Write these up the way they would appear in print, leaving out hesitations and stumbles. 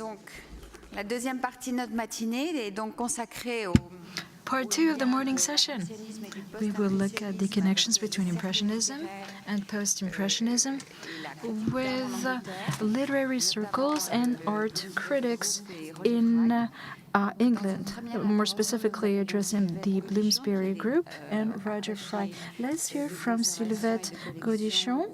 Donc, la deuxième partie de notre matinée est donc consacrée au Part 2 of the morning session. We will look at the connections between Impressionism and Post-Impressionism with literary circles and art critics in England, more specifically addressing the Bloomsbury group and Roger Fry. Let's hear from Sylvette Gaudichon,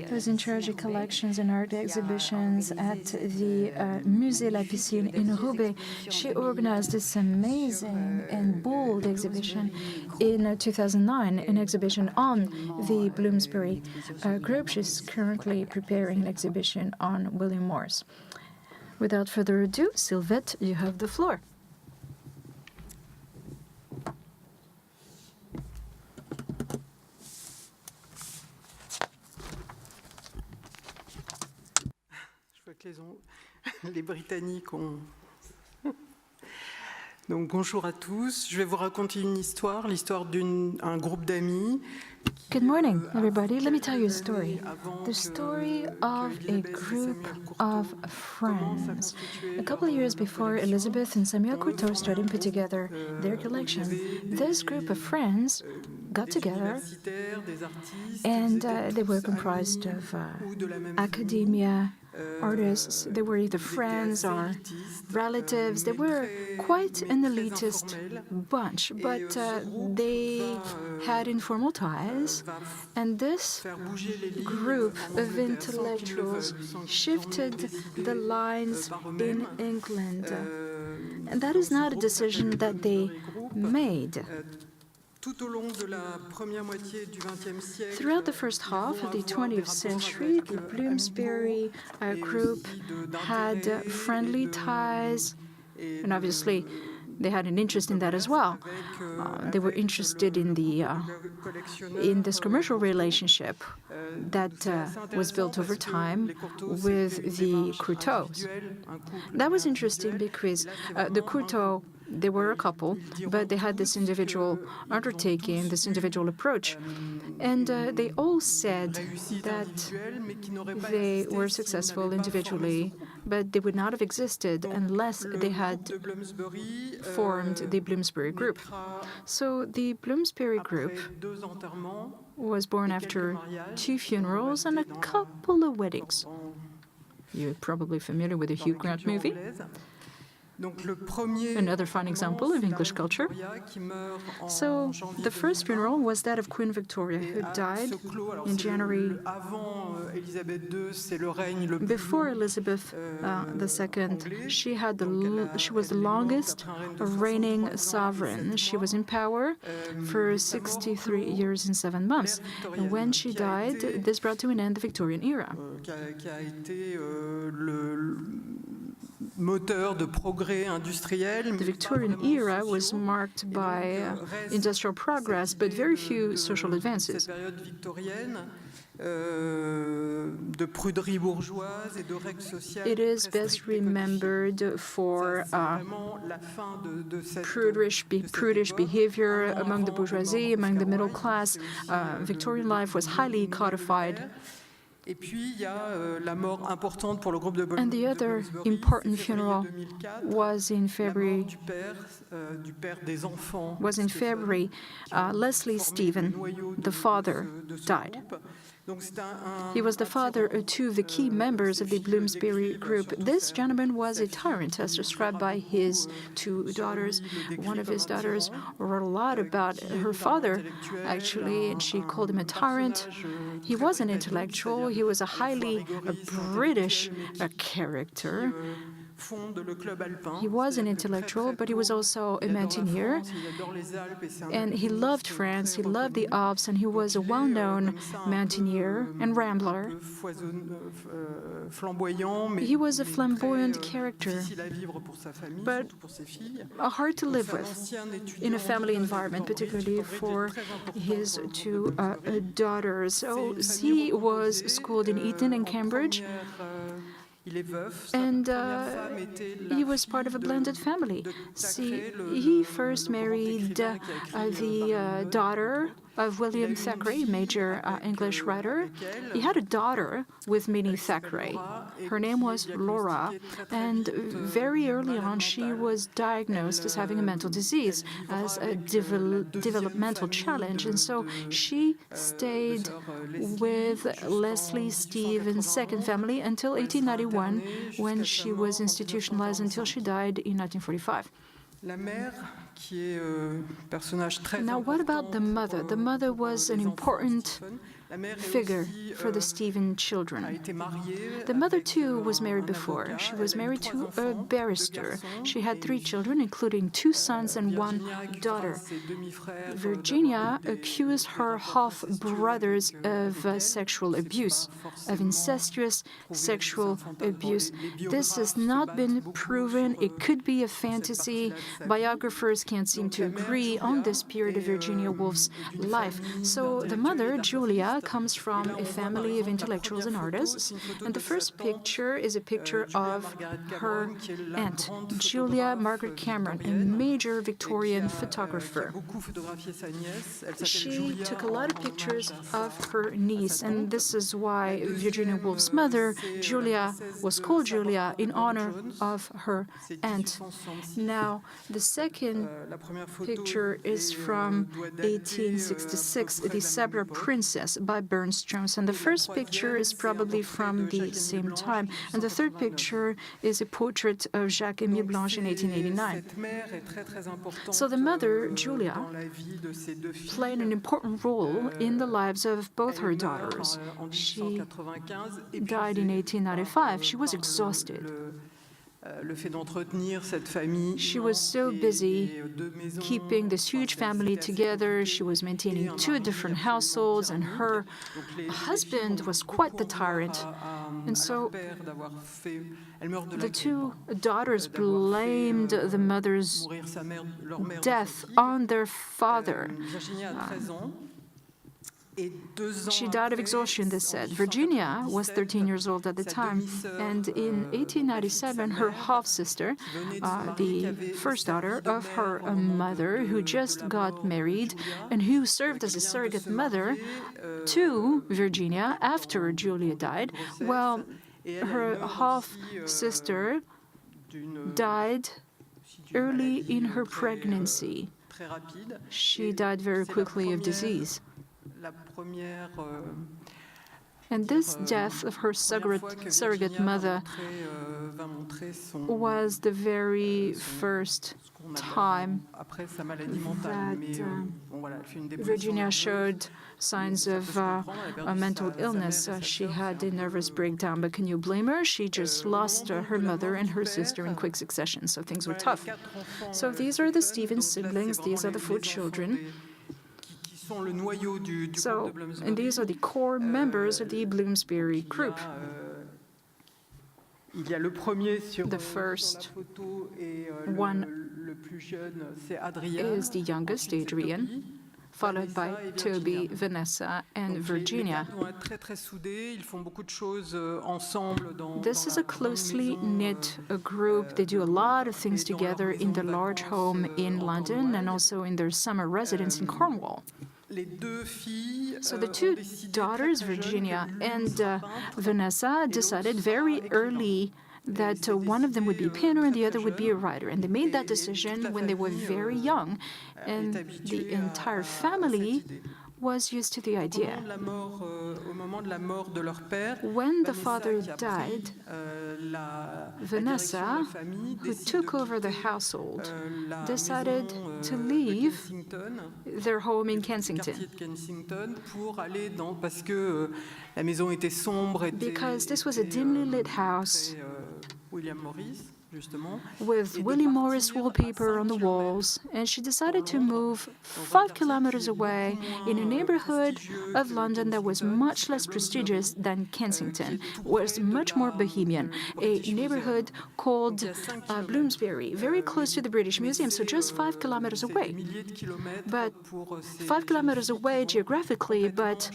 who is in charge of collections and art exhibitions at the Musée La Piscine in Roubaix. She organized this amazing and bold exhibition in 2009, an exhibition on the Bloomsbury group. She's currently preparing an exhibition on William Morris. Without further ado, Sylvette, you have the floor. Je vois que les Britanniques ont... Donc bonjour à tous. Je vais vous raconter une histoire, l'histoire d'un groupe d'amis. Good morning, everybody. Let me tell you a story. The story of a group of friends. A couple of years before Elizabeth and Samuel Courtauld started put together their collection, this group of friends got together and they were comprised of academia, artists. They were either friends or relatives. They were quite an elitist bunch, but they had informal ties, and this group of intellectuals shifted the lines in England. And that is not a decision that they made. Throughout the first half of the 20th century, the Bloomsbury group had friendly ties, and obviously they had an interest in that as well. They were interested in this commercial relationship that was built over time with the Courtaulds. That was interesting because the Courtauld, they were a couple, but they had this individual undertaking, this individual approach. And they all said that they were successful individually, but they would not have existed unless they had formed the Bloomsbury group. So the Bloomsbury group was born after 2 funerals and a couple of weddings. You're probably familiar with the Hugh Grant movie. Another fine example of English culture. So the first funeral was that of Queen Victoria, who died in January. Before Elizabeth II, she was the longest reigning sovereign. She was in power for 63 years and 7 months. And when she died, this brought to an end the Victorian era. The Victorian era was marked by industrial progress, but very few social advances. It is best remembered for prudish behavior among the bourgeoisie, among the middle class. Victorian life was highly codified. And the other important funeral was in February. Leslie Stephen, the father, died. He was the father of 2 of the key members of the Bloomsbury group. This gentleman was a tyrant, as described by his 2 daughters. One of his daughters wrote a lot about her father, actually, and she called him a tyrant. He was an intellectual. He was a highly British character. He was an intellectual, but he was also a mountaineer, and he loved France, he loved the Alps, and he was a well-known mountaineer and rambler. He was a flamboyant character, but hard to live with in a family environment, particularly for his 2 daughters. So he was schooled in Eton and Cambridge, and he was part of a blended family. See, he first married the daughter of William Thackeray, major English writer. He had a daughter with Minnie Thackeray. Her name was Laura, and very early on she was diagnosed as having a mental disease, as a developmental challenge, and so she stayed with Leslie Stephen's second family until 1891, when she was institutionalized until she died in 1945. Now, what about the mother? The mother was an important figure for the Stephen children. The mother, too, was married before. She was married to a barrister. She had 3 children, including 2 sons and 1 daughter. Virginia accused her half-brothers of sexual abuse, of incestuous sexual abuse. This has not been proven. It could be a fantasy. Biographers can't seem to agree on this period of Virginia Woolf's life. So the mother, Julia, comes from a family of intellectuals and artists, and the first picture is a picture of her aunt, Julia Margaret Cameron, a major Victorian photographer. She took a lot of pictures of her niece, and this is why Virginia Woolf's mother, Julia, was called Julia in honor of her aunt. Now, the second picture is from 1866, The Sabra Princess by Burns Jones, and the first picture is probably from the same time, and the third picture is a portrait of Jacques-Émile Blanche in 1889. So the mother, Julia, played an important role in the lives of both her daughters. She died in 1895. She was exhausted. She was so busy keeping this huge family together. She was maintaining 2 different households, and her husband was quite the tyrant. And so the 2 daughters blamed the mother's death on their father. She died of exhaustion, they said. Virginia was 13 years old at the time, and in 1897, her half-sister, the first daughter of her mother, who just got married and who served as a surrogate mother to Virginia after Julia died, well, her half-sister died early in her pregnancy. She died very quickly of disease. And this death of her surrogate mother was the very first time that Virginia showed signs of a mental illness. She had a nervous breakdown, but can you blame her? She just lost her mother and her sister in quick succession, so things were tough. So these are the Stephen siblings. These are the 4 children. So, and these are the core members of the Bloomsbury group. The first one is the youngest, Adrian, followed by Toby, Vanessa, and Virginia. This is a closely knit group. They do a lot of things together in the large home in London and also in their summer residence in Cornwall. So the 2 daughters, Virginia and Vanessa, decided very early that one of them would be a painter and the other would be a writer. And they made that decision when they were very young, and the entire family was used to the idea. When the father died, Vanessa, who took over the household, decided to leave their home in Kensington because this was a dimly lit house with William Morris wallpaper on the walls, and she decided to move 5 kilometers away in a neighborhood of London that was much less prestigious than Kensington, was much more bohemian, a neighborhood called Bloomsbury, very close to the British Museum, so just 5 kilometers away. But 5 kilometers away geographically, but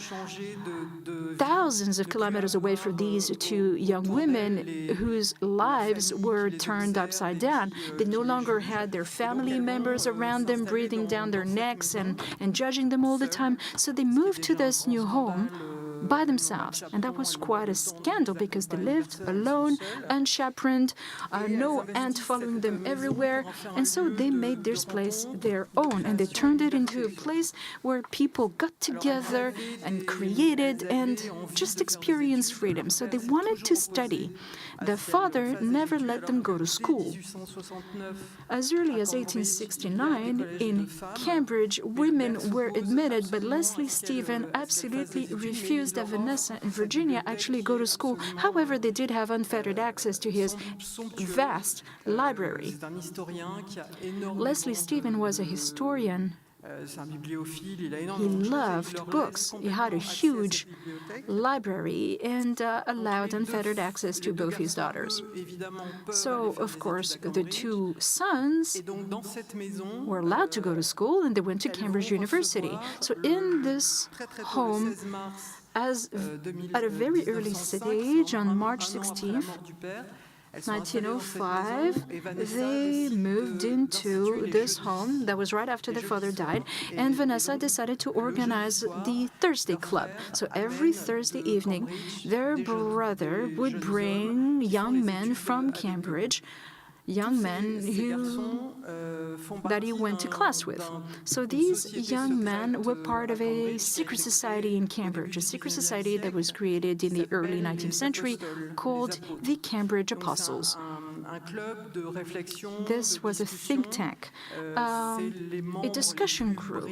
thousands of kilometers away from these 2 young women whose lives were turned upside down. They no longer had their family members around them breathing down their necks and judging them all the time. So they moved to this new home by themselves, and that was quite a scandal because they lived alone, unchaperoned, no aunt following them everywhere, and so they made this place their own, and they turned it into a place where people got together and created and just experienced freedom. So they wanted to study. The father never let them go to school. As early as 1869, in Cambridge, women were admitted, but Leslie Stephen absolutely refused that Vanessa and Virginia actually go to school. However, they did have unfettered access to his vast library. Leslie Stephen was a historian. He loved books. He had a huge library and allowed unfettered access to both his daughters. So, of course, the two sons were allowed to go to school, and they went to Cambridge University. So in this home, at a very early stage, on March 16th, 1905, they moved into this home that was right after their father died, and Vanessa decided to organize the Thursday Club. So every Thursday evening, their brother would bring young men from Cambridge, young men that he went to class with. So these young men were part of a secret society in Cambridge, a secret society that was created in the early 19th century called the Cambridge Apostles. This was a think tank, a discussion group.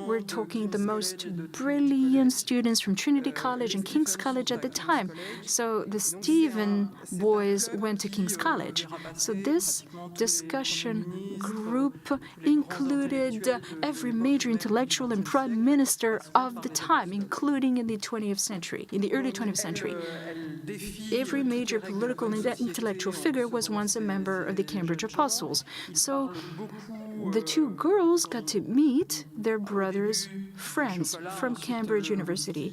We're talking the most brilliant students from Trinity College and King's College at the time. So the Stephen boys went to King's College. So this discussion group included every major intellectual and prime minister of the time, including in the 20th century, in the early 20th century. Every major political and intellectual figure was once a member of the Cambridge Apostles. So the two girls got to meet their brother's friends from Cambridge University.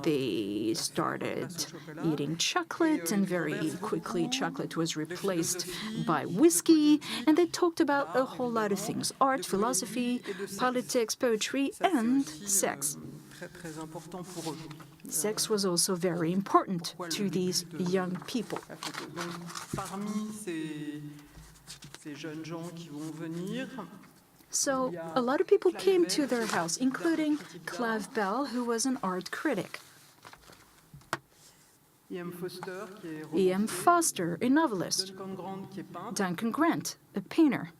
They started eating chocolate, and very quickly chocolate was replaced by whiskey, and they talked about a whole lot of things: art, philosophy, politics, poetry, and sex. Sex was also very important to these young people. So a lot of people came to their house, including Clive Bell, who was an art critic. E.M. Foster, a novelist. Duncan Grant, a painter.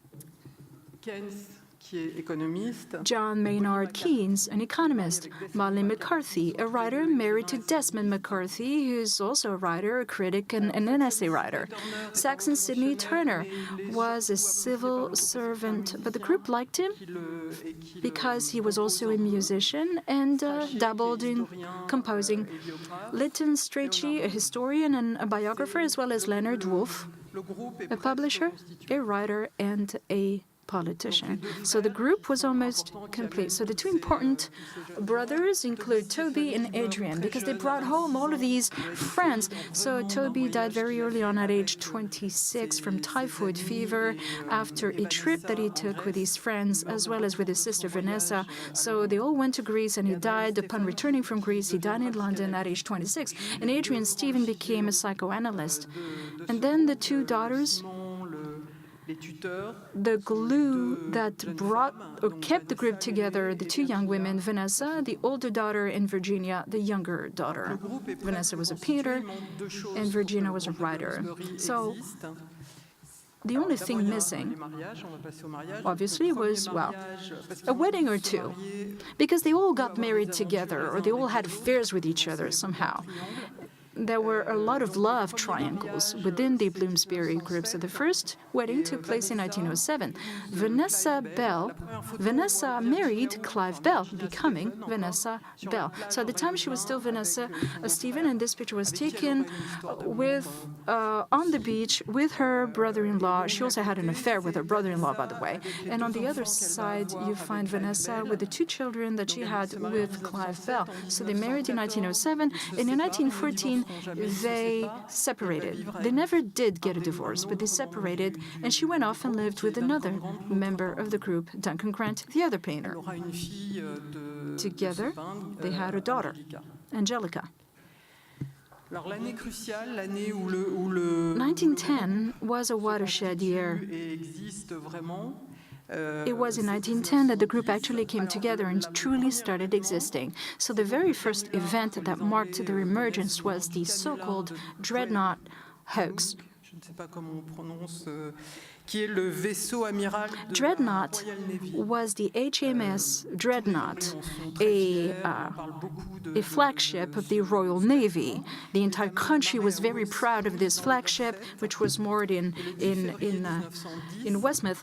John Maynard Keynes, an economist. Marlene McCarthy, a writer married to Desmond McCarthy, who's also a writer, a critic, and an essay writer. Saxon Sidney Turner was a civil servant, but the group liked him because he was also a musician and dabbled in composing. Lytton Strachey, a historian and a biographer, as well as Leonard Woolf, a publisher, a writer, and a politician. So the group was almost complete. So the two important brothers include Toby and Adrian, because they brought home all of these friends. So Toby died very early on at age 26 from typhoid fever after a trip that he took with his friends, as well as with his sister Vanessa. So they all went to Greece, and he died upon returning from Greece. He died in London at age 26. And Adrian Stephen became a psychoanalyst. And then the two daughters, the glue that brought or kept the group together, the two young women, Vanessa, the older daughter, and Virginia, the younger daughter. Vanessa was a painter, and Virginia was a writer. So the only thing missing, obviously, was, well, a wedding or two, because they all got married together, or they all had affairs with each other somehow. There were a lot of love triangles within the Bloomsbury group. So the first wedding took place in 1907. Vanessa married Clive Bell, becoming Vanessa Bell. So at the time she was still Vanessa Stephen, and this picture was taken with on the beach with her brother-in-law. She also had an affair with her brother-in-law, by the way. And on the other side, you find Vanessa with the two children that she had with Clive Bell. So they married in 1907, and in 1914, then they separated. They never did get a divorce, but they separated, and she went off and lived with another member of the group, Duncan Grant, the other painter. Together, they had a daughter, Angelica. 1910 was a watershed year. It was in 1910 that the group actually came together and truly started existing. So the very first event that marked their emergence was the so-called Dreadnought Hoax. Dreadnought was the HMS Dreadnought, a flagship of the Royal Navy. The entire country was very proud of this flagship, which was moored in Westmouth.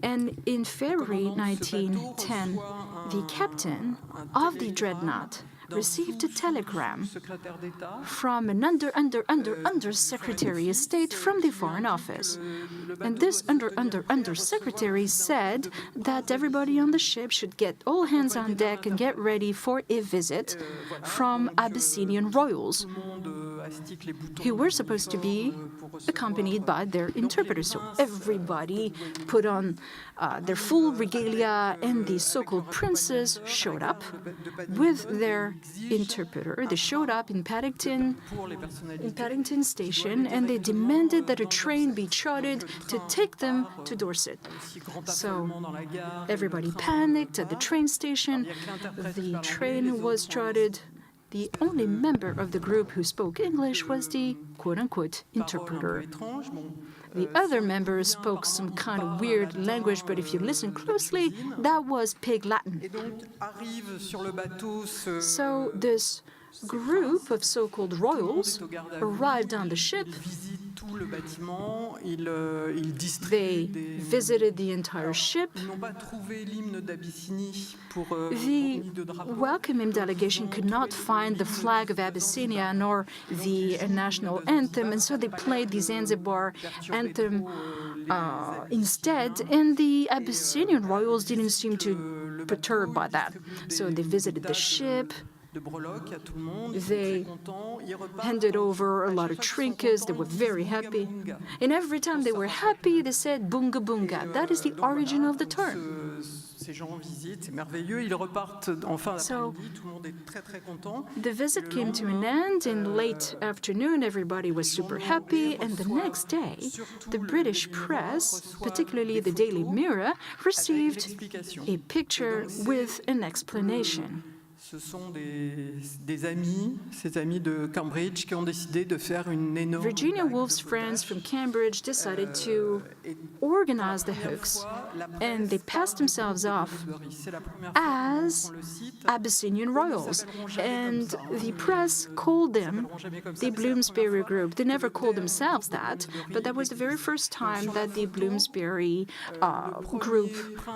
And in February 1910, the captain of the Dreadnought received a telegram from an under-secretary of state from the Foreign Office. And this under-secretary said that everybody on the ship should get all hands on deck and get ready for a visit from Abyssinian royals, who were supposed to be accompanied by their interpreter. So everybody put on their full regalia, and the so-called princes showed up with their interpreter. They showed up in Paddington Station, and they demanded that a train be chartered to take them to Dorset. So everybody panicked at the train station. The train was chartered. The only member of the group who spoke English was the quote-unquote interpreter. The other members spoke some kind of weird language, but if you listen closely, that was Pig Latin. So this group of so-called royals arrived on the ship. They visited the entire ship. The welcoming delegation could not find the flag of Abyssinia nor the national anthem, and so they played the Zanzibar anthem instead, and the Abyssinian royals didn't seem too perturbed by that. So they visited the ship. They handed over a lot of trinkets. They were very happy. And every time they were happy, they said bunga bunga. That is the origin of the term. So the visit came to an end in late afternoon. Everybody was super happy. And the next day, the British press, particularly the Daily Mirror, received a picture with an explanation. Ce sont ces amis de Cambridge qui ont décidé de faire une énorme... Virginia Woolf's friends from Cambridge decided to organize the hoax, and they passed themselves off as Abyssinian royals. And the press called them the Bloomsbury Group. They never called themselves that, but that was the very first time that the Bloomsbury Group,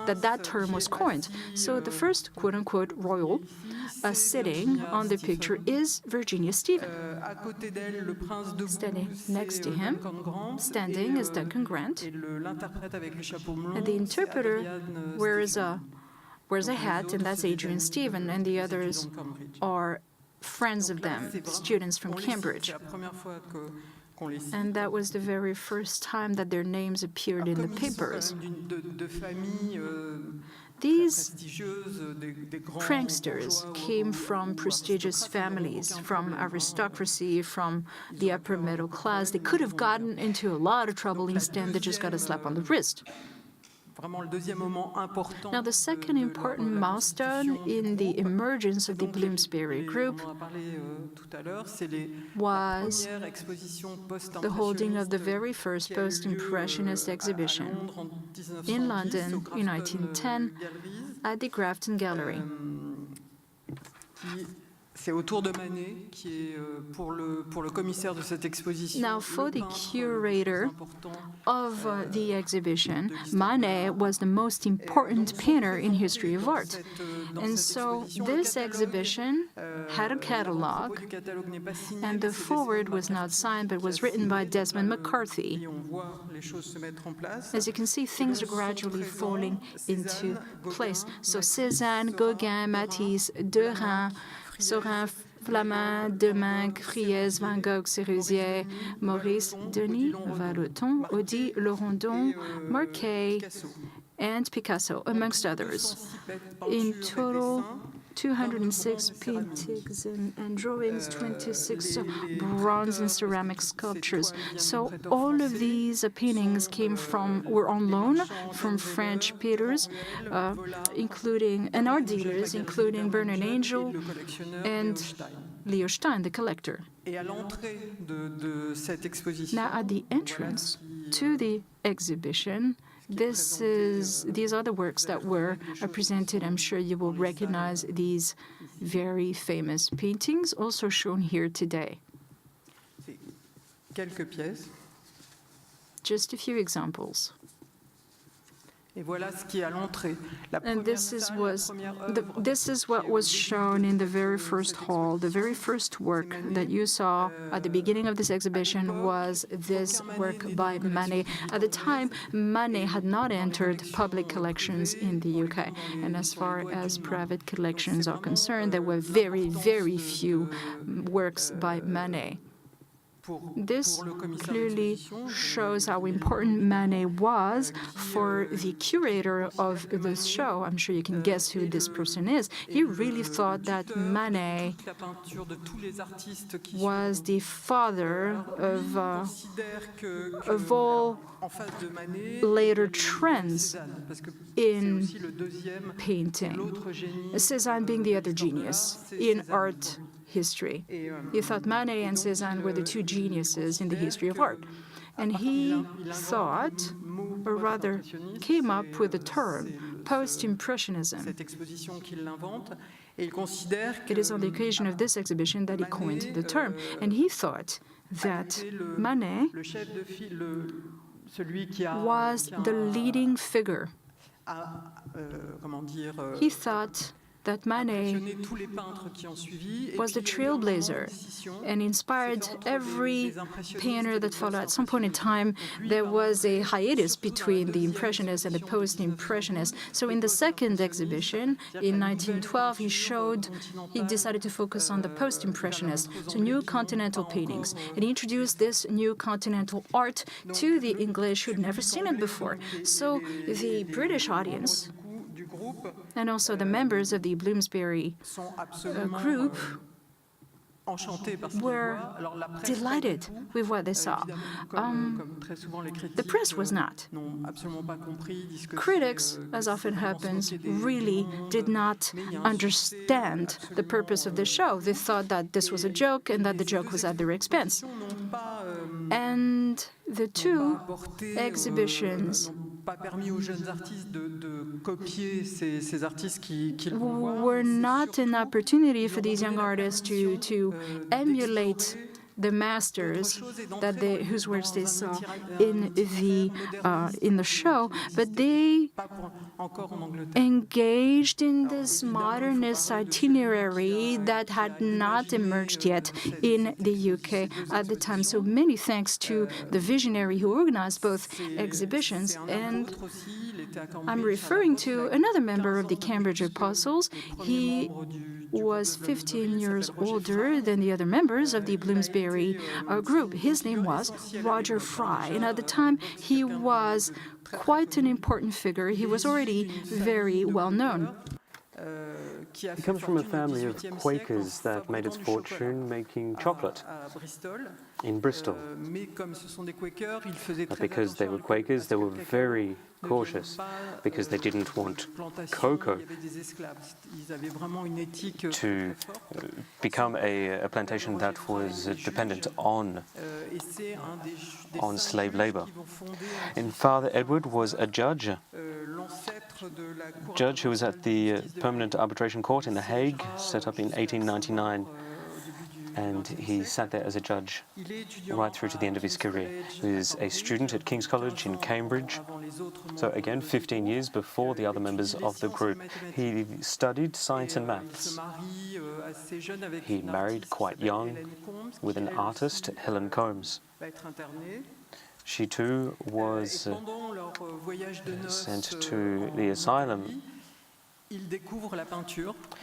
that term was coined. So the first quote-unquote royal sitting on the picture is Virginia Stephen. Standing next to him, standing is Duncan Grant. And the interpreter wears a hat, and that's Adrian Stephen, and the others are friends of them, students from Cambridge. And that was the very first time that their names appeared in the papers. These pranksters came from prestigious families, from aristocracy, from the upper middle class. They could have gotten into a lot of trouble. Instead, they just got a slap on the wrist. Now, the second important milestone in the emergence of the Bloomsbury Group was the holding of the very first Post-Impressionist exhibition in London in 1910 at the Grafton Gallery. Now, for the curator of the exhibition, Manet was the most important painter in history of art. And so this exhibition had a catalog, and the foreword was not signed, but was written by Desmond McCarthy. As you can see, things are gradually falling into place. So Cézanne, Gauguin, Matisse, Derain, Saurin, Flamand, Demain, Friès, Van Gogh, Sérusier, Maurice, Denis, Vallotton, Audi, Laurendon, Marquet, and Picasso, amongst others. In total, 206 paintings and drawings, 26 bronze and ceramic sculptures. So all of these paintings were on loan from French painters, and art dealers, including Bernard Angel and Leo Stein, the collector. Now, at the entrance to the exhibition, these are the works that were presented. I'm sure you will recognize these very famous paintings, also shown here today. Just a few examples. And this is what was shown in the very first hall. The very first work that you saw at the beginning of this exhibition was this work by Manet. At the time, Manet had not entered public collections in the UK. And as far as private collections are concerned, there were very, very few works by Manet. This clearly shows how important Manet was for the curator of this show. I'm sure you can guess who this person is. He really thought that Manet was the father of all later trends in painting, Cézanne being the other genius in art history. He thought Manet and Cézanne were the two geniuses in the history of art. And he thought, or rather came up with the term, Post-Impressionism. It is on the occasion of this exhibition that he coined the term. And he thought that Manet was the leading figure. He thought that Manet was the trailblazer and inspired every painter that followed. At some point in time, there was a hiatus between the Impressionists and the Post-Impressionists. So in the second exhibition, in 1912, he decided to focus on the Post-Impressionists, so new continental paintings. And he introduced this new continental art to the English who'd never seen it before. So the British audience and also the members of the Bloomsbury group were delighted with what they saw. The press was not. Critics, as often happens, really did not understand the purpose of the show. They thought that this was a joke and that the joke was at their expense. And the two exhibitions were not an opportunity for these young artists to emulate the masters whose works they saw in the show, but they engaged in this modernist itinerary that had not emerged yet in the UK at the time. So many thanks to the visionary who organized both exhibitions. And I'm referring to another member of the Cambridge Apostles. He was 15 years older than the other members of the Bloomsbury group. His name was Roger Fry, and at the time he was quite an important figure. He was already very well known. He comes from a family of Quakers that made its fortune making chocolate in Bristol. But because they were Quakers, they were very cautious because they didn't want cocoa to become a plantation that was dependent on slave labor. And Father Edward was a judge who was at the Permanent Arbitration Court in The Hague, set up in 1899. And he sat there as a judge right through to the end of his career. He was a student at King's College in Cambridge. So again, 15 years before the other members of the group. He studied science and maths. He married quite young with an artist, Helen Combs. She too was sent to the asylum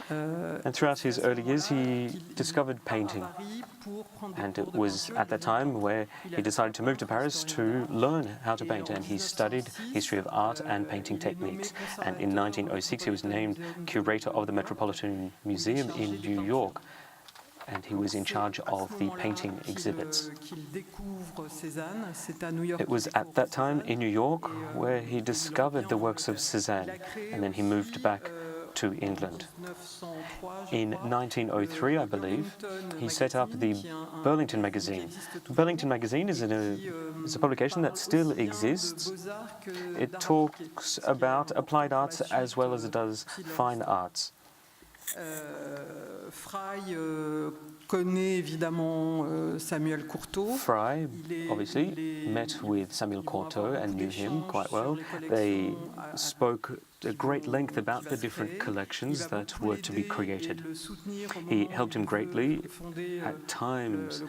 And throughout his early years, he discovered painting. And it was at that time where he decided to move to Paris to learn how to paint. And he studied history of art and painting techniques. And in 1906, he was named curator of the Metropolitan Museum in New York. And he was in charge of the painting exhibits. It was at that time in New York where he discovered the works of Cézanne, and then he moved back to England. In 1903, I believe, he set up the Burlington magazine. Burlington magazine is a publication that still exists. It talks about applied arts as well as it does fine arts. Fry connaît évidemment Samuel Courtauld. Fry, obviously, met with Samuel Courtauld and knew him quite well. They spoke at great length about the different collections that were to be created. He helped him greatly at times,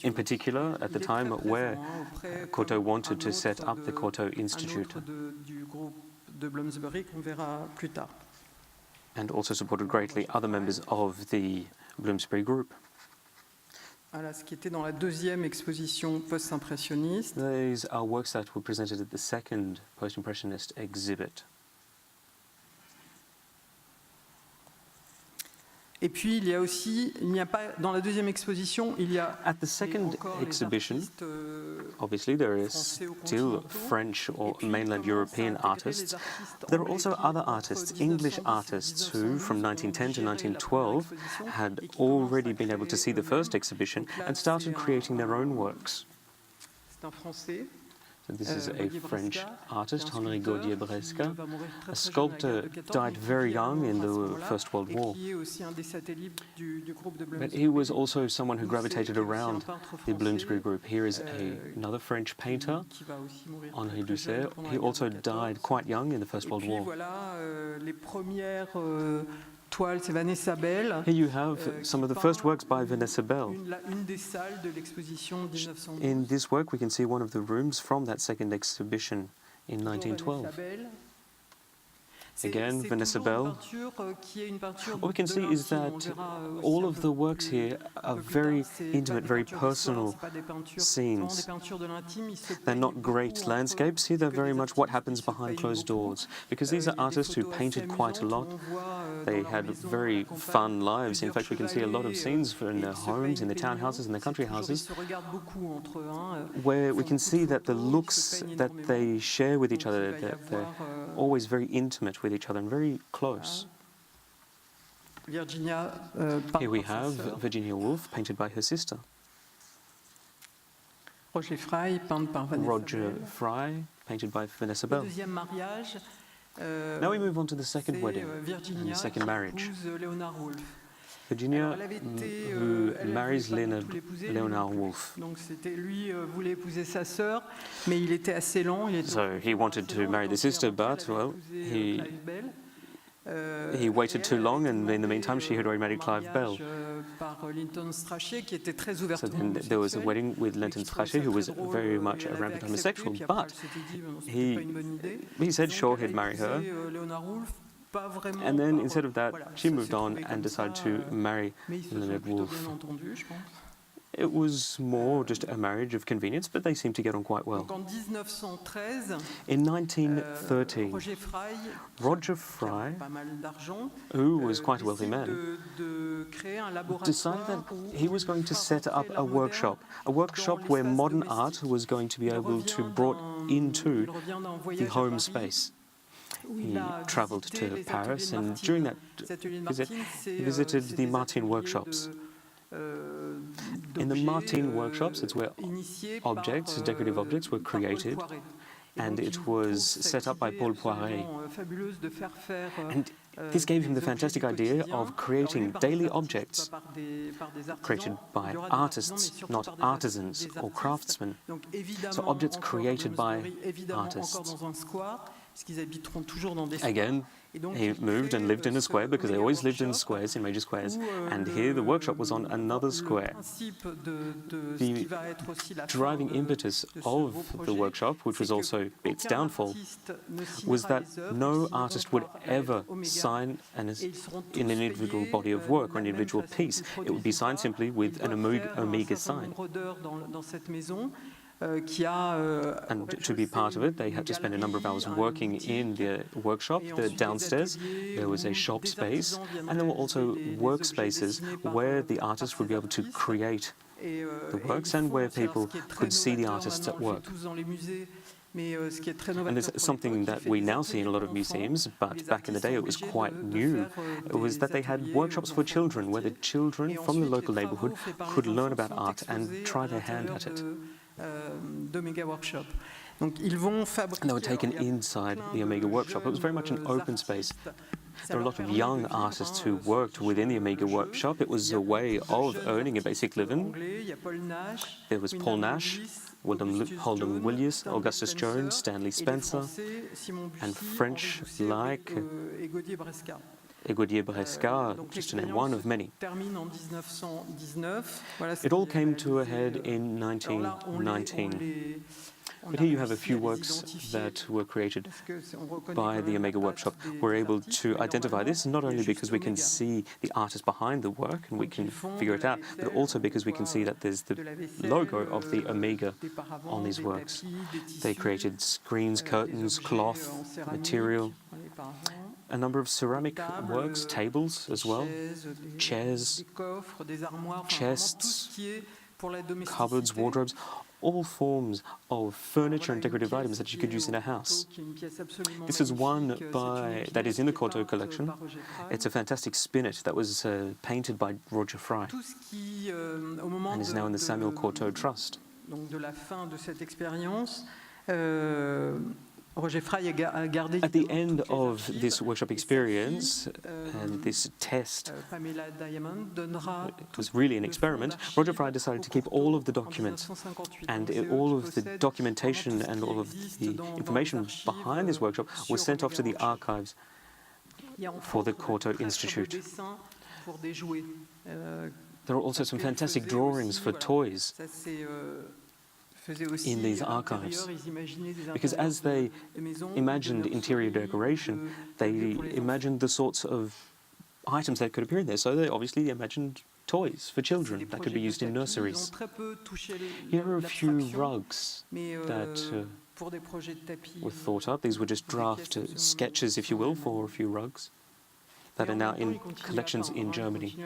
in particular at the time where Courtauld wanted to set up the Courtauld Institute. And also supported greatly other members of the Bloomsbury group. Ce qui était dans la deuxième exposition post-impressionniste. These are works that were presented at the second post-impressionist exhibit. Et puis il y a aussi, dans la deuxième exposition, il y a at the second exhibition, obviously there is still French or mainland European artists. There are also other artists, English artists, who from 1910 to 1912 had already been able to see the first exhibition and started creating their own works. C'est un Français. So this is a French artist, Henri Gaudier-Bresca. A sculptor, died very young in the First World War. But he was also someone who gravitated around the Bloomsbury group. Here is another French painter, Henri Doucet. He also died quite young in the First World War. Here you have some of the first works by Vanessa Bell. In this work, we can see one of the rooms from that second exhibition in 1912. Again, Vanessa Bell. What we can see is that all of the works here are very intimate, very personal scenes. They're not great landscapes here, they're very much what happens behind closed doors. Because these are artists who painted quite a lot. They had very fun lives. In fact, we can see a lot of scenes in their homes, in their townhouses, in their country houses, where we can see that the looks that they share with each other, that they're always very intimate with each other and very close. Here we have Virginia Woolf, painted by her sister. Roger Fry, painted by Vanessa Bell. Now we move on to the second wedding and the second marriage. Virginia, who marries Leonard Woolf. So he wanted to marry the sister, but, well, he waited too long, and in the meantime she had already married Clive Bell. So then there was a wedding with Linton Strachey, who was very much a rampant homosexual, but he said sure he'd marry her. And then instead of that, she moved on and decided to marry Leonard Woolf. It was more just a marriage of convenience, but they seemed to get on quite well. In 1913, Roger Fry, who was quite a wealthy man, decided that he was going to set up a workshop where modern art was going to be able to be brought into the home space. He travelled to Paris, and during that visit, he visited the Martin workshops. In the Martin workshops, it's where objects, decorative objects, were created, and it was set up by Paul Poiret. And this gave him the fantastic idea of creating daily objects created by artists, not artisans or craftsmen. So objects created by artists. Again, he moved and lived in a square because they always lived in squares, in major squares, and here the workshop was on another square. The driving impetus of the workshop, which was also its downfall, was that no artist would ever sign an individual body of work or an individual piece. It would be signed simply with an omega sign. And to be part of it, they had to spend a number of hours working in the workshop. Downstairs, there was a shop space, and there were also workspaces where the artists would be able to create the works and where people could see the artists at work. And it's something that we now see in a lot of museums, but back in the day it was quite new. It was that they had workshops for children, where the children from the local neighborhood could learn about art and try their hand at it. And they were taken inside the Omega workshop. It was very much an open space. There were a lot of young artists who worked within the Omega workshop. It was a way of earning a basic living. There was Paul Nash, Holden Williams, Augustus Jones, Stanley Spencer, and French like Gaudichon, just to name one of many. It all came to a head in 1919. But here you have a few works that were created by the Omega Workshop. We're able to identify this not only because we can see the artist behind the work and we can figure it out, but also because we can see that there's the logo of the Omega on these works. They created screens, curtains, cloth, material, a number of ceramic works, tables as well, chairs, chests, cupboards, wardrobes, all forms of furniture and decorative items that you could use in a house. This is one that is in the Courtauld Collection. It's a fantastic spinet that was painted by Roger Fry and is now in the Samuel Courtauld Trust. At the end of this workshop experience and this test, it was really an experiment, Roger Fry decided to keep all of the documents, and all of the documentation and all of the information behind this workshop was sent off to the archives for the Courtauld Institute. There are also some fantastic drawings for toys in these archives, because as they imagined interior decoration, they imagined the sorts of items that could appear in there. So they obviously imagined toys for children that could be used in nurseries. Here are a few rugs that were thought up. These were just draft sketches, if you will, for a few rugs that are now in collections in Germany.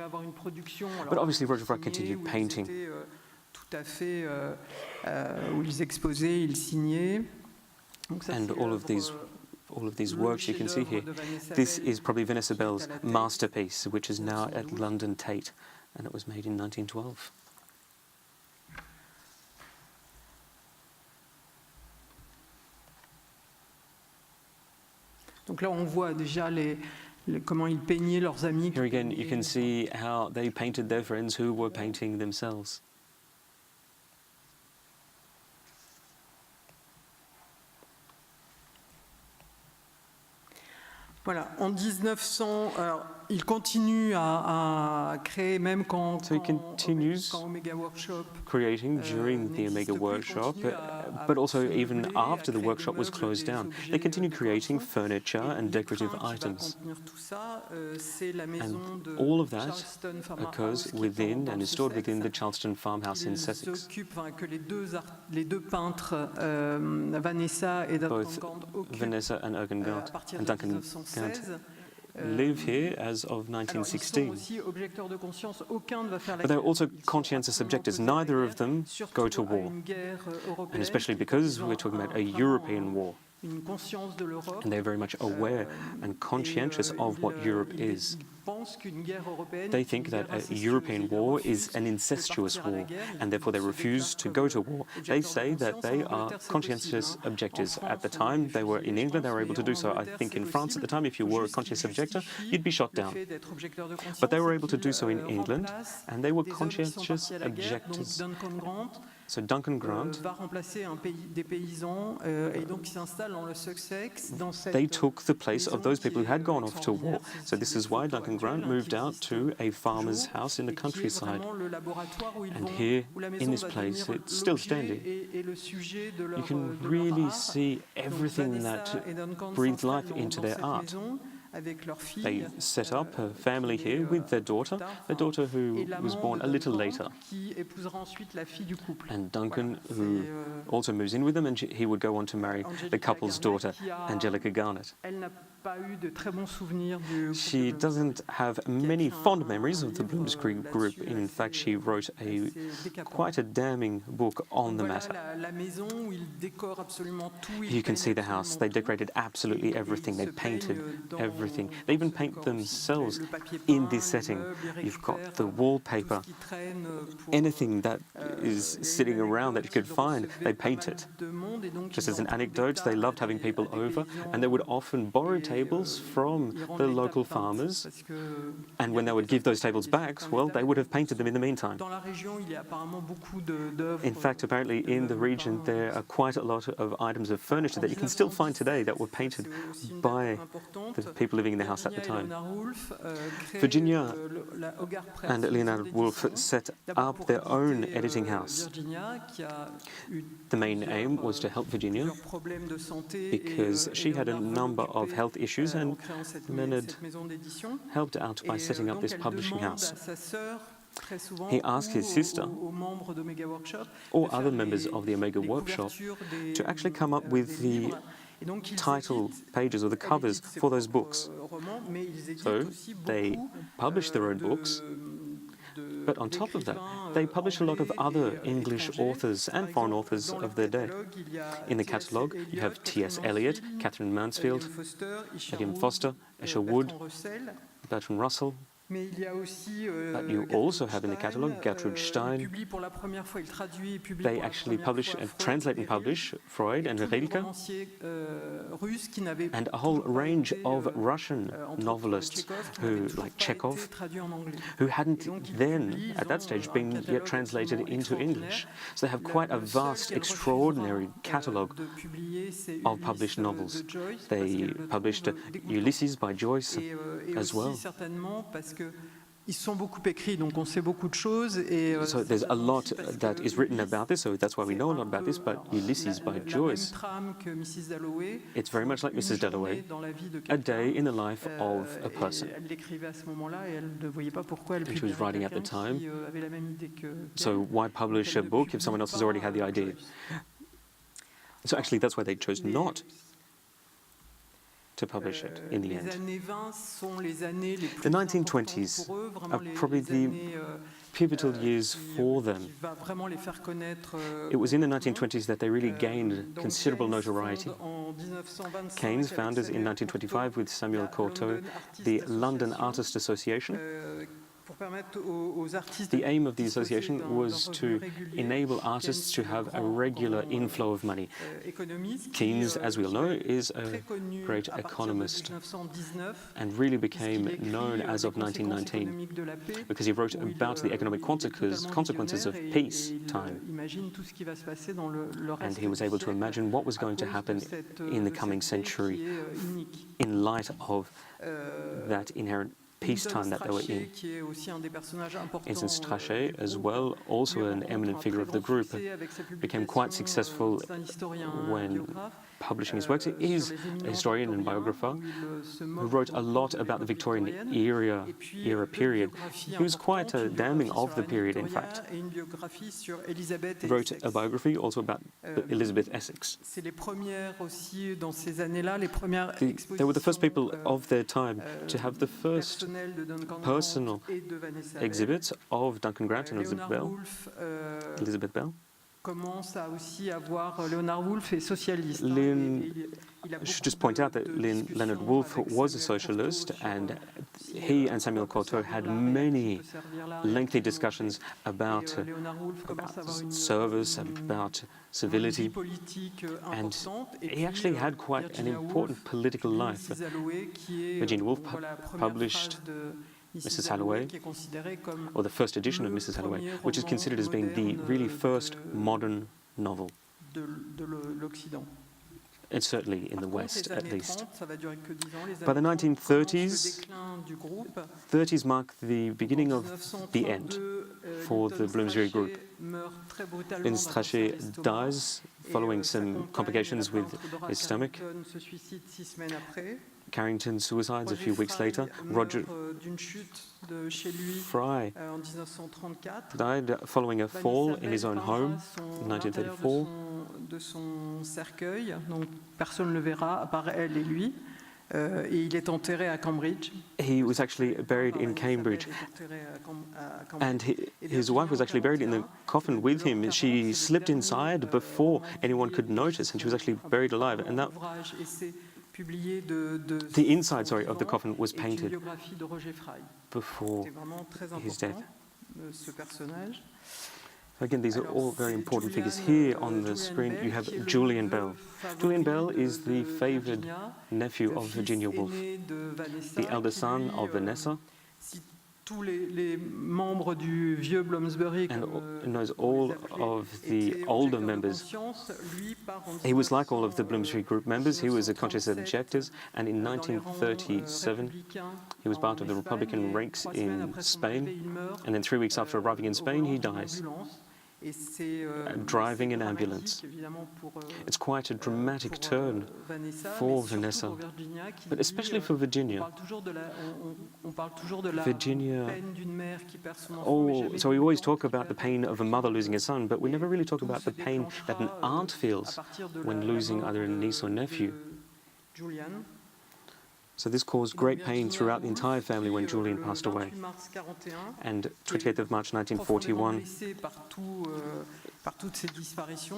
But obviously Roger Fry continued painting. And all of these works you can see here. This is probably Vanessa Bell's masterpiece, which is now at London Tate, and it was made in 1912. Here again, you can see how they painted their friends who were painting themselves. Voilà, en 1900, alors, il continue à créer même quand Omega Workshop creating during the Omega Workshop, but also even after the workshop was closed down. They continued creating furniture and decorative items. And all of that occurs within and is stored within the Charleston farmhouse in Sussex. Both Vanessa and Duncan Gant live here as of 1916. But they're also conscientious objectors. Neither of them go to war, and especially because we're talking about a European war. And they're very much aware and conscientious of what Europe is. They think that a European war is an incestuous war, and therefore they refuse to go to war. They say that they are conscientious objectors. At the time they were in England, they were able to do so. I think in France at the time, if you were a conscientious objector, you'd be shot down. But they were able to do so in England, and they were conscientious objectors. So Duncan Grant, va remplacer des paysans et donc il s'installe dans le Sussex dans cette they took the place of those people who had gone off to war. extraordinaire. So this is why Duncan Grant moved out to a farmer's house in the Et qui est countryside. vraiment le laboratoire où ils And vont- here, où la in maison this va place, devenir it's still l'objet standing. et le sujet de You leur, can de leur really art. see Donc, everything Vanessa that et Duncan breathed s'installent life dans- into dans their cette art. maison avec leur fille, They set up a family here with their daughter who et l'amant was born de a little Duncan, later. qui épousera ensuite la fille du couple. And Duncan, Voilà. who C'est, also moves in with them, and he would go on to marry the Angelica couple's Garnett, daughter, qui a- Angelica Garnett. Elle n'a pas eu de très bons souvenirs du She couple de- doesn't have many fond memories of the Bloomsbury group. In fact, she wrote assez décapant. quite a damning book on the Voilà matter. la maison où ils décorent absolument tout. Ils You can peignent see the house. absolument They tout. decorated absolutely Et everything. ils They se painted baignent dans everything. They even ce paint décor themselves aussi. Le papier in peint, this les setting. meubles, ils You've got récupèrent the tout wallpaper, ce qui traîne pour, anything that il y is a sitting une around that you could anecdote, find, ils recevaient they pas paint mal it. de monde, et donc Just ils as an empruntent des anecdote, they tables loved à having des- people à des over, paysans, and they would often borrow et, tables from ils rendent the les local tables peintes, farmers, parce que and when they would give those tables back, well, they would have painted them in the meantime. dans la région, il y a apparemment beaucoup d'œuvres. In fact, apparently in the region there are quite a lot of items of furniture that you can still find today that were painted by the people living in the house at the time. Virginia and Leonard Woolf set up their own editing house. The main aim was to help Virginia because she had a number of health issues, and Leonard helped out by setting up this publishing house. He asked his sister or other members of the Omega Workshop to actually come up with the title pages or the covers for those books. So they published their own books, but on top of that, they published a lot of other English authors and foreign authors of their day. In the catalogue, you have T.S. Eliot, Catherine Mansfield, William Foster, Escher Wood, Bertrand Russell. But you also have in the catalogue Gertrude Stein. They actually publish, translate and publish Freud and Rilke, and a whole range of Russian novelists who, like Chekhov, who hadn't then, at that stage, been yet translated into English. So they have quite a vast, extraordinary catalogue of published novels. They published Ulysses by Joyce as well. Ils sont beaucoup écrits, donc on sait beaucoup de choses. Et, so there's a lot that is written about this, so that's why we know a lot about this, but Ulysses by Joyce, it's very much like Mrs. Dalloway, a day in the life of a person. And she was writing at the time, so why publish a book if someone else has already had the idea? So actually that's why they chose not to publish it in the end. The 1920s are probably the pivotal years for them. It was in the 1920s that they really gained considerable notoriety. Keynes founded in 1925 with Samuel Courtauld the London Artists Association. The aim of the association was to enable artists to have a regular inflow of money. Keynes, as we all know, is a great economist and really became known as of 1919 because he wrote about the economic consequences of peacetime. And he was able to imagine what was going to happen in the coming century in light of that inherent peacetime that they were in. Instance Strachey, as well, also an eminent figure of the group, became quite successful when publishing his works. He is a historian and biographer who wrote a lot about the Victorian era period. He was quite damning of the period, in fact. He wrote a biography also about Elizabeth Essex. They were the first people of their time to have the first personal exhibits of Duncan Grant and Elizabeth Bell. Commence à aussi avoir Leonard Woolf est socialiste. I should just point out that Leonard Woolf was a socialist, and he and Samuel Courtauld had many lengthy discussions about service, about civility, and he actually had quite an important political life. Virginia Woolf published Mrs. Halloway, or the first edition of Mrs. Halloway, which is considered as being the really first modern novel. It's certainly in the West, at least. By the 1930s, 30s mark the beginning of the end for the Bloomsbury Group. Linz Strachey dies following some complications with his stomach. Carrington suicides a few weeks later. Roger Fry died following a fall in his own home in 1934. De son cercueil, donc personne ne le verra à part elle et lui. Et il est enterré à Cambridge. He was actually buried in Cambridge, and his wife was actually buried in the coffin with him. She slipped inside before anyone could notice, and she was actually buried alive. And that the inside, of the coffin was painted before his death. Again, these are all very important figures. Here on the screen, you have Julian Bell. Julian Bell is the favoured nephew of Virginia Woolf, the elder son of Vanessa, and knows all of the older members. He was like all of the Bloomsbury Group members. He was a conscious objector, and in 1937, he was part of the Republican ranks in Spain, and then 3 weeks after arriving in Spain, he dies. Driving an ambulance. It's quite a dramatic turn for Vanessa, but especially for Virginia. So we always talk about the pain of a mother losing a son, but we never really talk about the pain that an aunt feels when losing either a niece or nephew. So this caused great pain throughout the entire family when Julian passed away. And 28th of March 1941,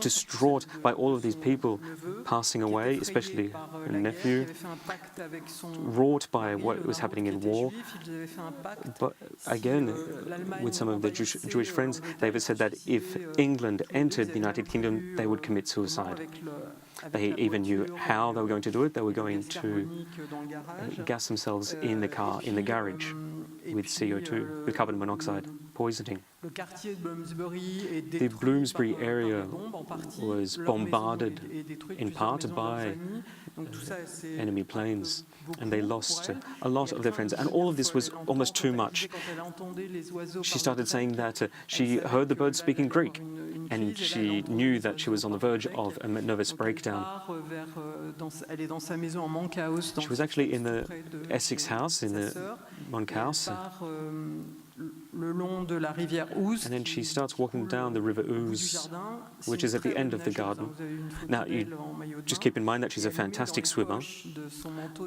distraught by all of these people passing away, especially her nephew, wrought by what was happening in war. But again, with some of the Jewish friends, they have said that if England entered the United Kingdom, they would commit suicide. They even knew how they were going to do it. They were going to gas themselves in the car, in the garage, with CO2, with carbon monoxide, poisoning. The Bloomsbury area was bombarded in part by enemy planes, and they lost a lot of their friends. And all of this was almost too much. She started saying that she heard the birds speaking Greek, and she knew that she was on the verge of a nervous breakdown. She was actually in the Essex house, in the Monkhouse. And then she starts walking down the River Ouse, which is at the end of the garden. Now, you just keep in mind that she's a fantastic swimmer,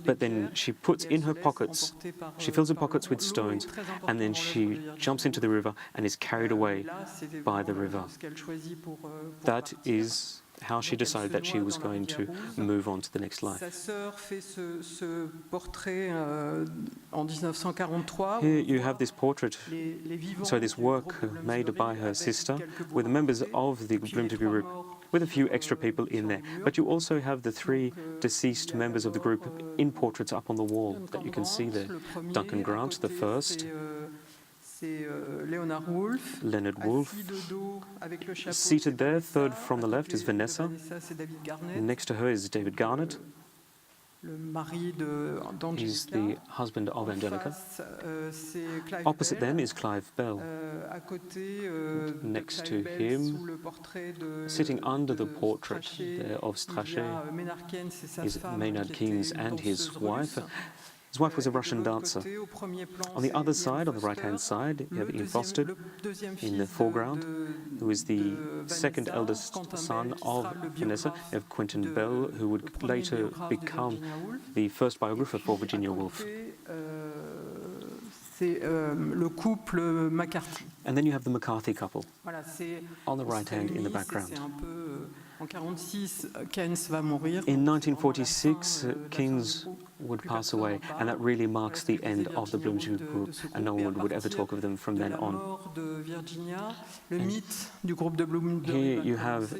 but then she puts in her pockets, she fills her pockets with stones, and then she jumps into the river and is carried away by the river. That is how she decided that she was going to move on to the next life. Here you have this portrait, this work made by her sister with the members of the Bloomsbury Group, with a few extra people in there. But you also have the 3 deceased members of the group in portraits up on the wall that you can see there. Duncan Grant, the first. Leonard Woolf. Seated there, third from the left, is Vanessa. Next to her is David Garnett. He's the husband of Angelica. Opposite them is Clive Bell. Next to him, sitting under the portrait there of Strachey, is Maynard Keynes and his wife. His wife was a Russian dancer. On the other side, on the right-hand side, you have Ian Foster in the foreground, who is the second eldest son of Vanessa. You have Quentin Bell, who would later become the first biographer for Virginia Woolf. And then you have the McCarthy couple on the right hand in the background. In 1946, Keynes would pass away, and that really marks the end of the Bloomsbury Group, and no one would ever talk of them from then on. Here you have a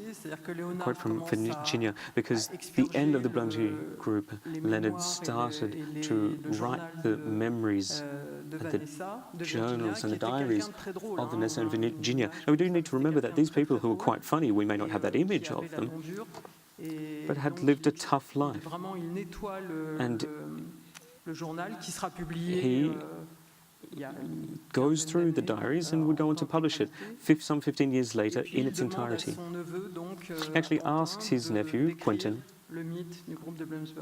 quote from Virginia, because the end of the Bloomsbury Group, Leonard started to write the memories the journals and the diaries of Vanessa and Virginia. Now, we do need to remember that these people who were quite funny, we may not have that image of them, but had lived a tough life. And he goes through the diaries and would go on to publish it some 15 years later in its entirety. He actually asks his nephew, Quentin,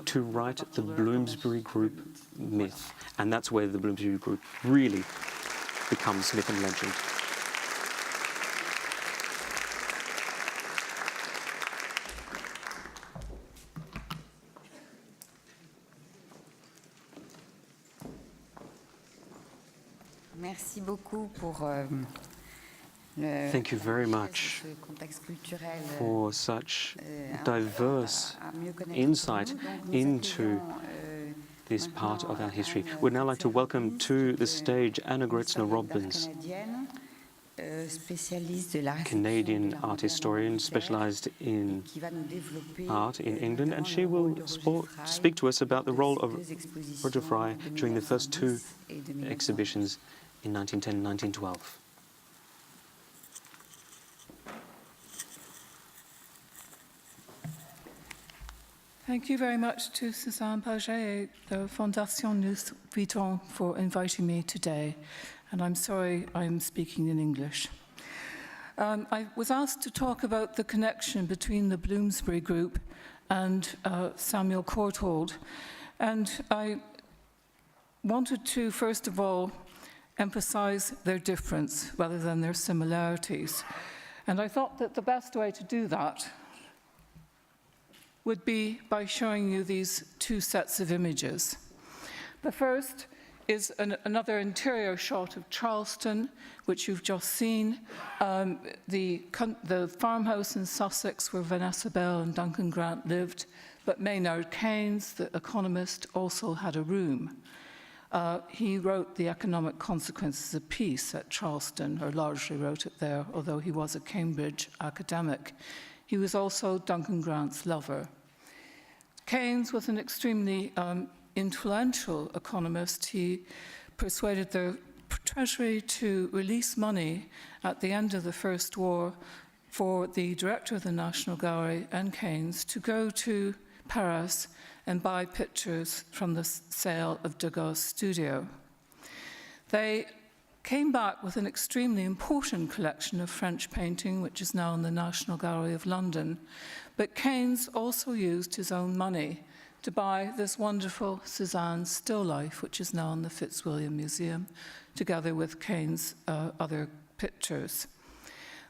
to write the Bloomsbury Group myth. And that's where the Bloomsbury Group really becomes myth and legend. Merci beaucoup pour Thank you very much for such diverse insight into this part of our history. We'd now like to welcome to the stage Anna Gruetzner-Robbins, Canadian art historian specialized in art in England, and she will speak to us about the role of Roger Fry during the first two exhibitions in 1910 and 1912. Thank you very much to Suzanne Paget and the Fondation Louis Vuitton for inviting me today, and I'm sorry I'm speaking in English. I was asked to talk about the connection between the Bloomsbury Group and Samuel Courtauld, and I wanted to, first of all, emphasize their difference rather than their similarities. And I thought that the best way to do that would be by showing you these two sets of images. The first is another interior shot of Charleston, which you've just seen, the farmhouse in Sussex where Vanessa Bell and Duncan Grant lived, but Maynard Keynes, the economist, also had a room. He wrote The Economic Consequences of Peace at Charleston, or largely wrote it there, although he was a Cambridge academic. He was also Duncan Grant's lover. Keynes was an extremely influential economist. He persuaded the Treasury to release money at the end of the First War for the director of the National Gallery and Keynes to go to Paris and buy pictures from the sale of Degas' studio. They came back with an extremely important collection of French painting, which is now in the National Gallery of London. But Keynes also used his own money to buy this wonderful Cézanne still life, which is now in the Fitzwilliam Museum, together with Keynes' other pictures.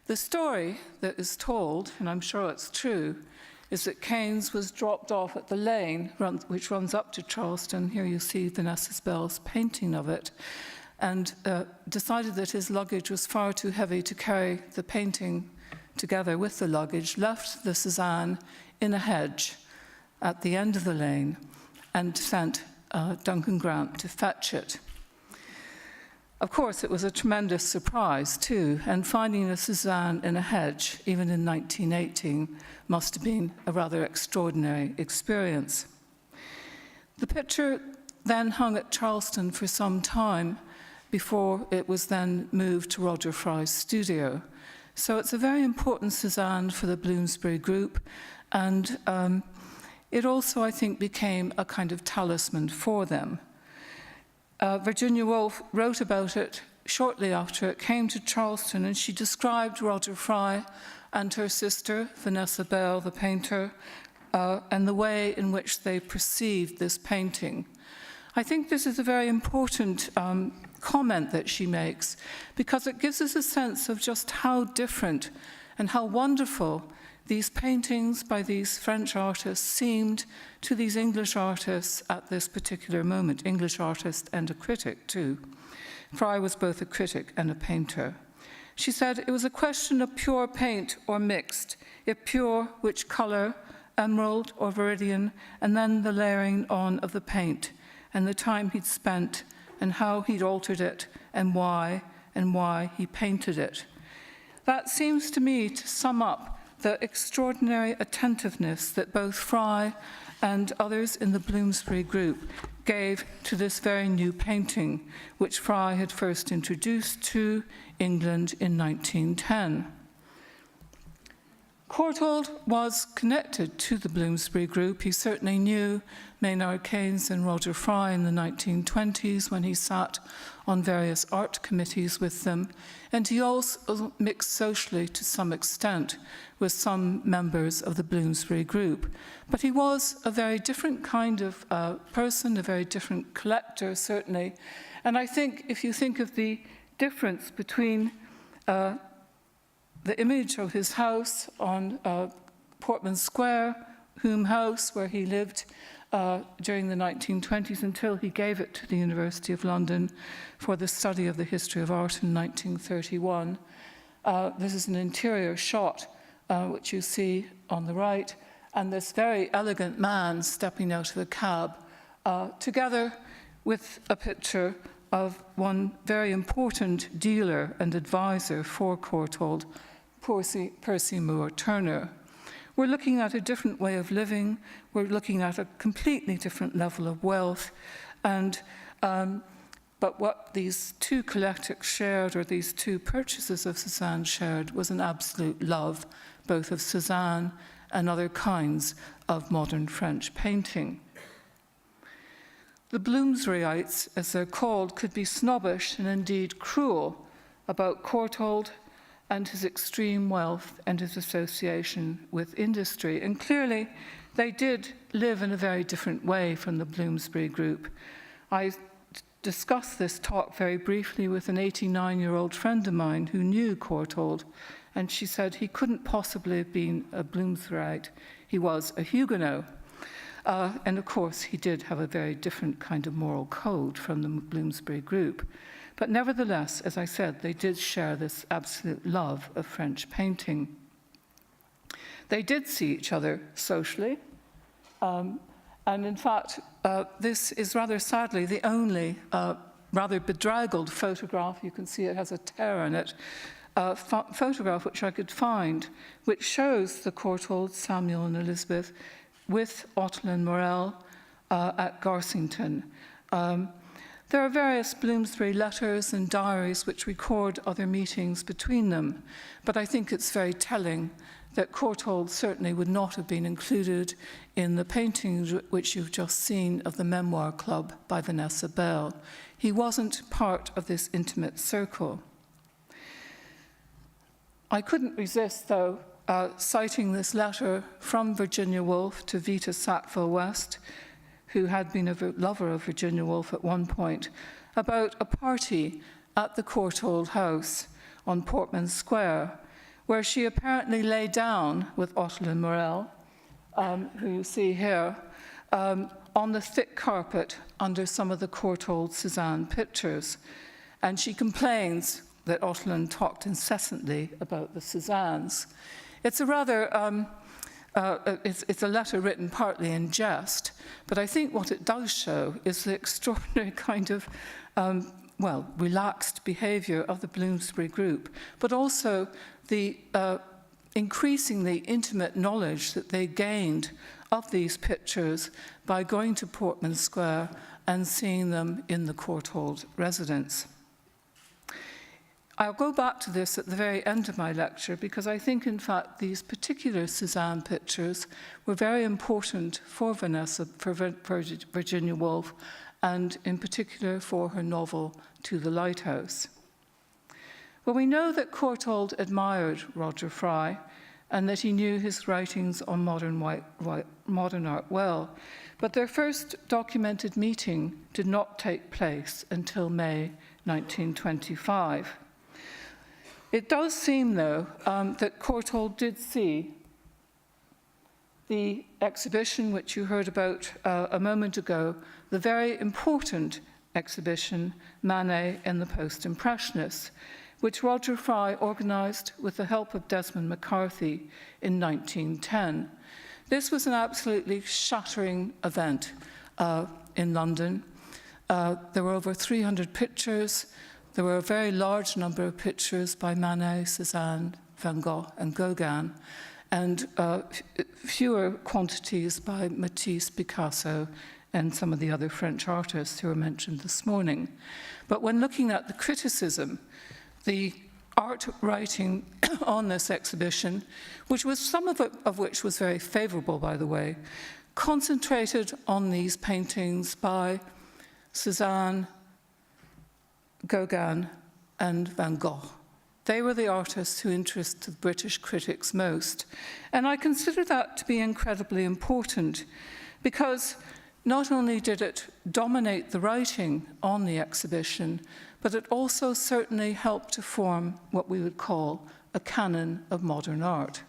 The story that is told, and I'm sure it's true, is that Keynes was dropped off at the lane, which runs up to Charleston. Here you see Vanessa Bell's painting of it, and decided that his luggage was far too heavy to carry the painting together with the luggage, left the Cézanne in a hedge at the end of the lane, and sent Duncan Grant to fetch it. Of course, it was a tremendous surprise, too, and finding a Cézanne in a hedge, even in 1918, must have been a rather extraordinary experience. The picture then hung at Charleston for some time before it was then moved to Roger Fry's studio. So it's a very important Cézanne for the Bloomsbury Group, and it also, I think, became a kind of talisman for them. Virginia Woolf wrote about it shortly after it came to Charleston, and she described Roger Fry and her sister, Vanessa Bell, the painter, and the way in which they perceived this painting. I think this is a very important comment that she makes, because it gives us a sense of just how different and how wonderful these paintings by these French artists seemed to these English artists at this particular moment, English artist and a critic too. Fry was both a critic and a painter. She said, "It was a question of pure paint or mixed. If pure, which color, emerald or viridian, and then the layering on of the paint, and the time he'd spent, and how he'd altered it, and why he painted it." That seems to me to sum up the extraordinary attentiveness that both Fry and others in the Bloomsbury group gave to this very new painting, which Fry had first introduced to England in 1910. Courtauld was connected to the Bloomsbury group. He certainly knew Maynard Keynes and Roger Fry in the 1920s when he sat on various art committees with them, and he also mixed socially to some extent with some members of the Bloomsbury group. But he was a very different kind of person, a very different collector, certainly. And I think if you think of the difference between the image of his house on Portman Square, Hume House, where he lived during the 1920s until he gave it to the University of London for the study of the history of art in 1931. This is an interior shot, which you see on the right, and this very elegant man stepping out of a cab, together with a picture of one very important dealer and advisor for Courtauld, Percy Moore Turner. We're looking at a different way of living. We're looking at a completely different level of wealth. And, but what these two collectors shared, or these two purchases of Cézanne shared, was an absolute love, both of Cézanne and other kinds of modern French painting. The Bloomsburyites, as they're called, could be snobbish and indeed cruel about Courtauld and his extreme wealth and his association with industry. And clearly, they did live in a very different way from the Bloomsbury group. I discussed this talk very briefly with an 89-year-old friend of mine who knew Courtauld, and she said he couldn't possibly have been a Bloomsburyite. He was a Huguenot. And of course, he did have a very different kind of moral code from the Bloomsbury group. But nevertheless, as I said, they did share this absolute love of French painting. They did see each other socially. And in fact, this is rather sadly the only rather bedraggled photograph, you can see it has a tear in it, photograph which I could find, which shows the Courtauld, Samuel and Elizabeth, with Ottoline Morel at Garsington. There are various Bloomsbury letters and diaries which record other meetings between them, but I think it's very telling that Courtauld certainly would not have been included in the paintings which you've just seen of the Memoir Club by Vanessa Bell. He wasn't part of this intimate circle. I couldn't resist, though, citing this letter from Virginia Woolf to Vita Sackville-West, who had been a lover of Virginia Woolf at one point, about a party at the Courtauld house on Portman Square, where she apparently lay down with Ottoline Morel, who you see here, on the thick carpet under some of the Courtauld Cézanne pictures. And she complains that Ottoline talked incessantly about the Cézannes. It's a rather, it's a letter written partly in jest, but I think what it does show is the extraordinary kind of, relaxed behavior of the Bloomsbury group, but also the increasingly intimate knowledge that they gained of these pictures by going to Portman Square and seeing them in the Courtauld residence. I'll go back to this at the very end of my lecture because I think, in fact, these particular Cézanne pictures were very important for Virginia Woolf, and in particular for her novel To the Lighthouse. Well, we know that Courtauld admired Roger Fry and that he knew his writings on modern art well, but their first documented meeting did not take place until May 1925. It does seem, though, that Courtauld did see the exhibition which you heard about a moment ago, the very important exhibition, Manet and the Post-Impressionists, which Roger Fry organised with the help of Desmond McCarthy in 1910. This was an absolutely shattering event in London. There were over 300 pictures. There were a very large number of pictures by Manet, Cézanne, Van Gogh, and Gauguin. and fewer quantities by Matisse, Picasso, and some of the other French artists who were mentioned this morning. But when looking at the criticism, the art writing on this exhibition, which was some of which was very favorable, by the way, concentrated on these paintings by Cézanne, Gauguin, and Van Gogh. They were the artists who interested British critics most. And I consider that to be incredibly important because not only did it dominate the writing on the exhibition, but it also certainly helped to form what we would call a canon of modern art.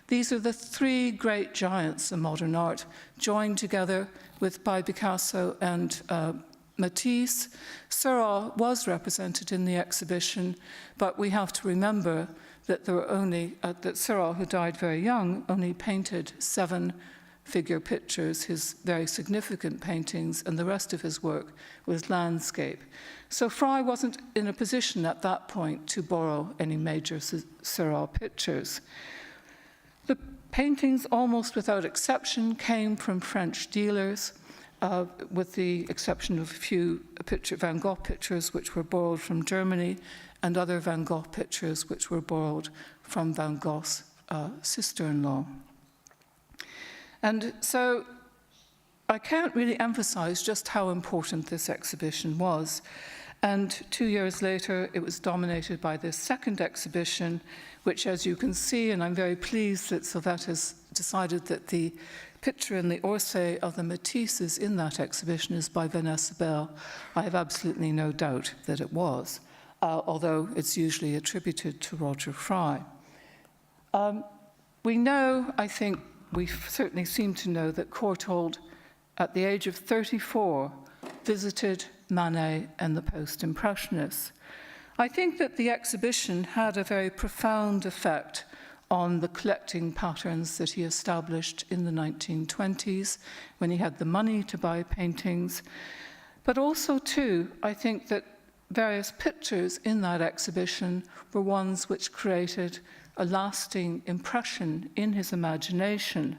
These are the three great giants of modern art, joined together by Picasso and Matisse. Seurat was represented in the exhibition, but we have to remember that there were only, that Seurat, who died very young, only painted 7 figure pictures, his very significant paintings, and the rest of his work was landscape. So Fry wasn't in a position at that point to borrow any major Seurat pictures. The paintings, almost without exception, came from French dealers, with the exception of a few Van Gogh pictures which were borrowed from Germany, and other Van Gogh pictures which were borrowed from Van Gogh's sister-in-law. And so I can't really emphasize just how important this exhibition was. And 2 years later, it was dominated by this second exhibition, which, as you can see, and I'm very pleased that Sylvette has decided that the picture in the Orsay of the Matisses in that exhibition is by Vanessa Bell. I have absolutely no doubt that it was, although it's usually attributed to Roger Fry. We know, I think, we certainly seem to know that Courtauld, at the age of 34, visited Manet and the Post-Impressionists. I think that the exhibition had a very profound effect on the collecting patterns that he established in the 1920s when he had the money to buy paintings. But also, too, I think that various pictures in that exhibition were ones which created a lasting impression in his imagination.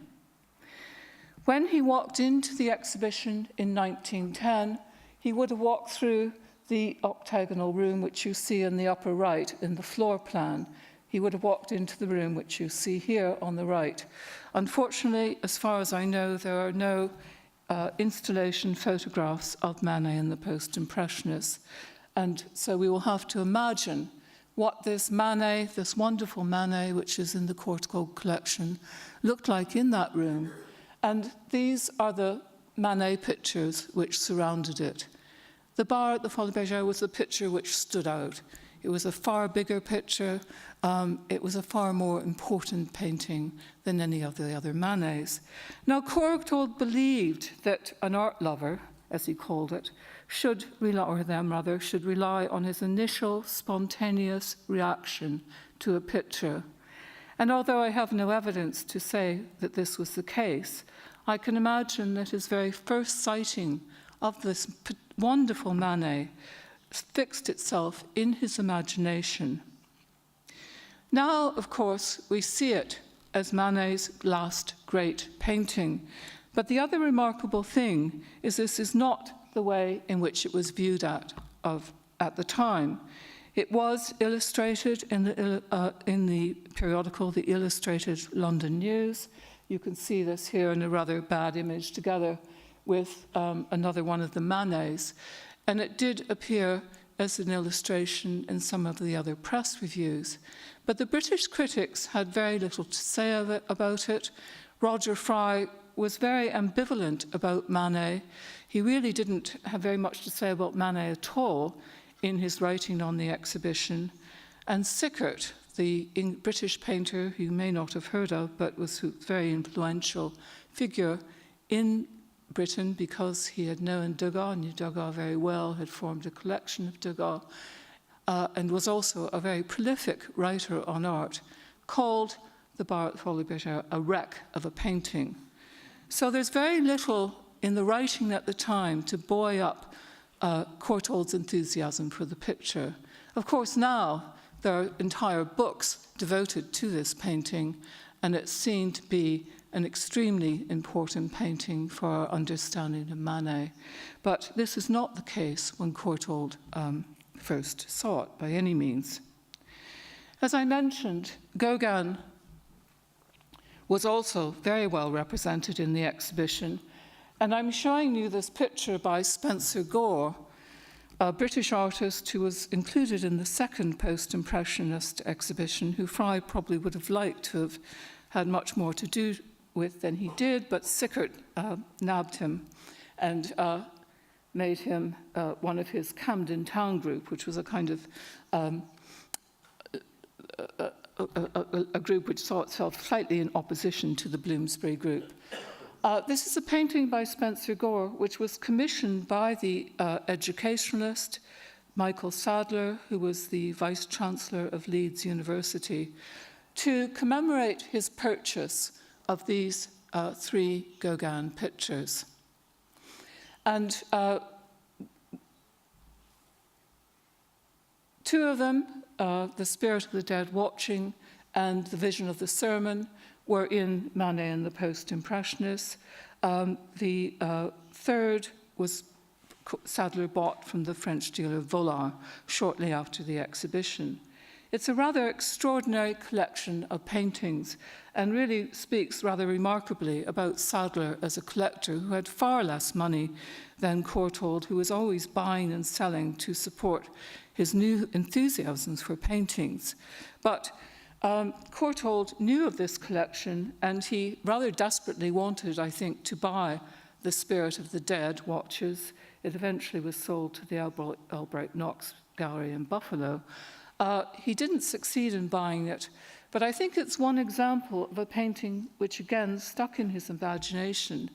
When he walked into the exhibition in 1910, he would have walked through the octagonal room which you see in the upper right in the floor plan. He would have walked into the room which you see here on the right. Unfortunately, as far as I know, there are no installation photographs of Manet and the Post-Impressionists. And so we will have to imagine what this Manet, this wonderful Manet, which is in the Courtauld Collection, looked like in that room. And these are the Manet pictures which surrounded it. The bar at the Folies Bergère was the picture which stood out. It was a far bigger picture. It was a far more important painting than any of the other Manets. Now, Courtauld believed that an art lover, as he called it, should rely on his initial spontaneous reaction to a picture. And although I have no evidence to say that this was the case, I can imagine that his very first sighting of this wonderful Manet fixed itself in his imagination. Now, of course, we see it as Manet's last great painting. But the other remarkable thing is this is not the way in which it was viewed at the time. It was illustrated in the periodical, the Illustrated London News. You can see this here in a rather bad image together with another one of the Manets. And it did appear as an illustration in some of the other press reviews. But the British critics had very little to say about it. Roger Fry was very ambivalent about Manet. He really didn't have very much to say about Manet at all in his writing on the exhibition. And Sickert, the British painter who you may not have heard of, but was a very influential figure in Britain because he had known Degas, knew Degas very well, had formed a collection of Degas, and was also a very prolific writer on art, called the bar at the Folies Bergère a wreck of a painting. So there's very little in the writing at the time to buoy up Courtauld's enthusiasm for the picture. Of course, now there are entire books devoted to this painting, and it's seen to be an extremely important painting for our understanding of Manet. But this is not the case when Courtauld first saw it, by any means. As I mentioned, Gauguin was also very well represented in the exhibition, and I'm showing you this picture by Spencer Gore, a British artist who was included in the second Post-Impressionist exhibition, who Fry probably would have liked to have had much more to do with than he did, but Sickert nabbed him and made him one of his Camden Town group, which was a kind of a group which saw itself slightly in opposition to the Bloomsbury group. This is a painting by Spencer Gore, which was commissioned by the educationalist Michael Sadler, who was the Vice-Chancellor of Leeds University, to commemorate his purchase of these 3 Gauguin pictures. And 2 of them, The Spirit of the Dead Watching and The Vision of the Sermon, were in Manet and the Post-Impressionists. The 3rd was Sadler bought from the French dealer Vollard shortly after the exhibition. It's a rather extraordinary collection of paintings and really speaks rather remarkably about Sadler as a collector who had far less money than Courtauld, who was always buying and selling to support his new enthusiasms for paintings. But Courtauld knew of this collection, and he rather desperately wanted, I think, to buy The Spirit of the Dead watches. It eventually was sold to the Albright Knox Gallery in Buffalo. He didn't succeed in buying it, but I think it's one example of a painting which again stuck in his imagination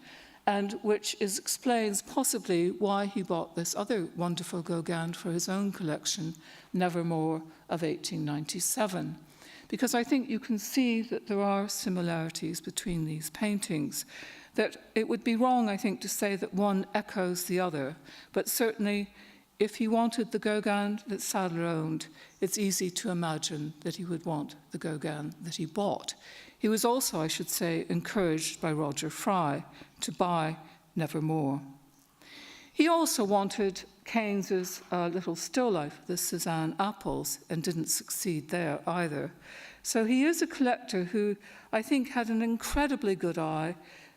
and which explains possibly why he bought this other wonderful Gauguin for his own collection, Nevermore of 1897. Because I think you can see that there are similarities between these paintings, that it would be wrong, I think, to say that one echoes the other, but certainly if he wanted the Gauguin that Sadler owned, it's easy to imagine that he would want the Gauguin that he bought. He was also, I should say, encouraged by Roger Fry to buy Nevermore. He also wanted Keynes's little still life, the Cézanne apples, and didn't succeed there either. So he is a collector who I think had an incredibly good eye,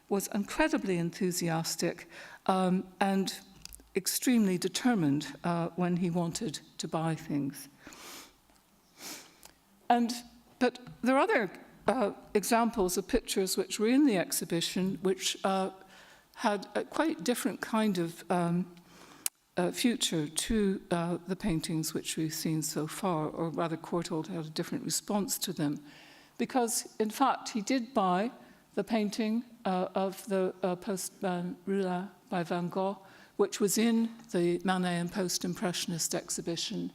was incredibly enthusiastic, and extremely determined when he wanted to buy things. But there are other examples of pictures which were in the exhibition which had a quite different kind of future to the paintings which we've seen so far, or rather Courtauld had a different response to them. Because, in fact, he did buy the painting of the Post-Roulin by Van Gogh, which was in the Manet and Post-Impressionist exhibition.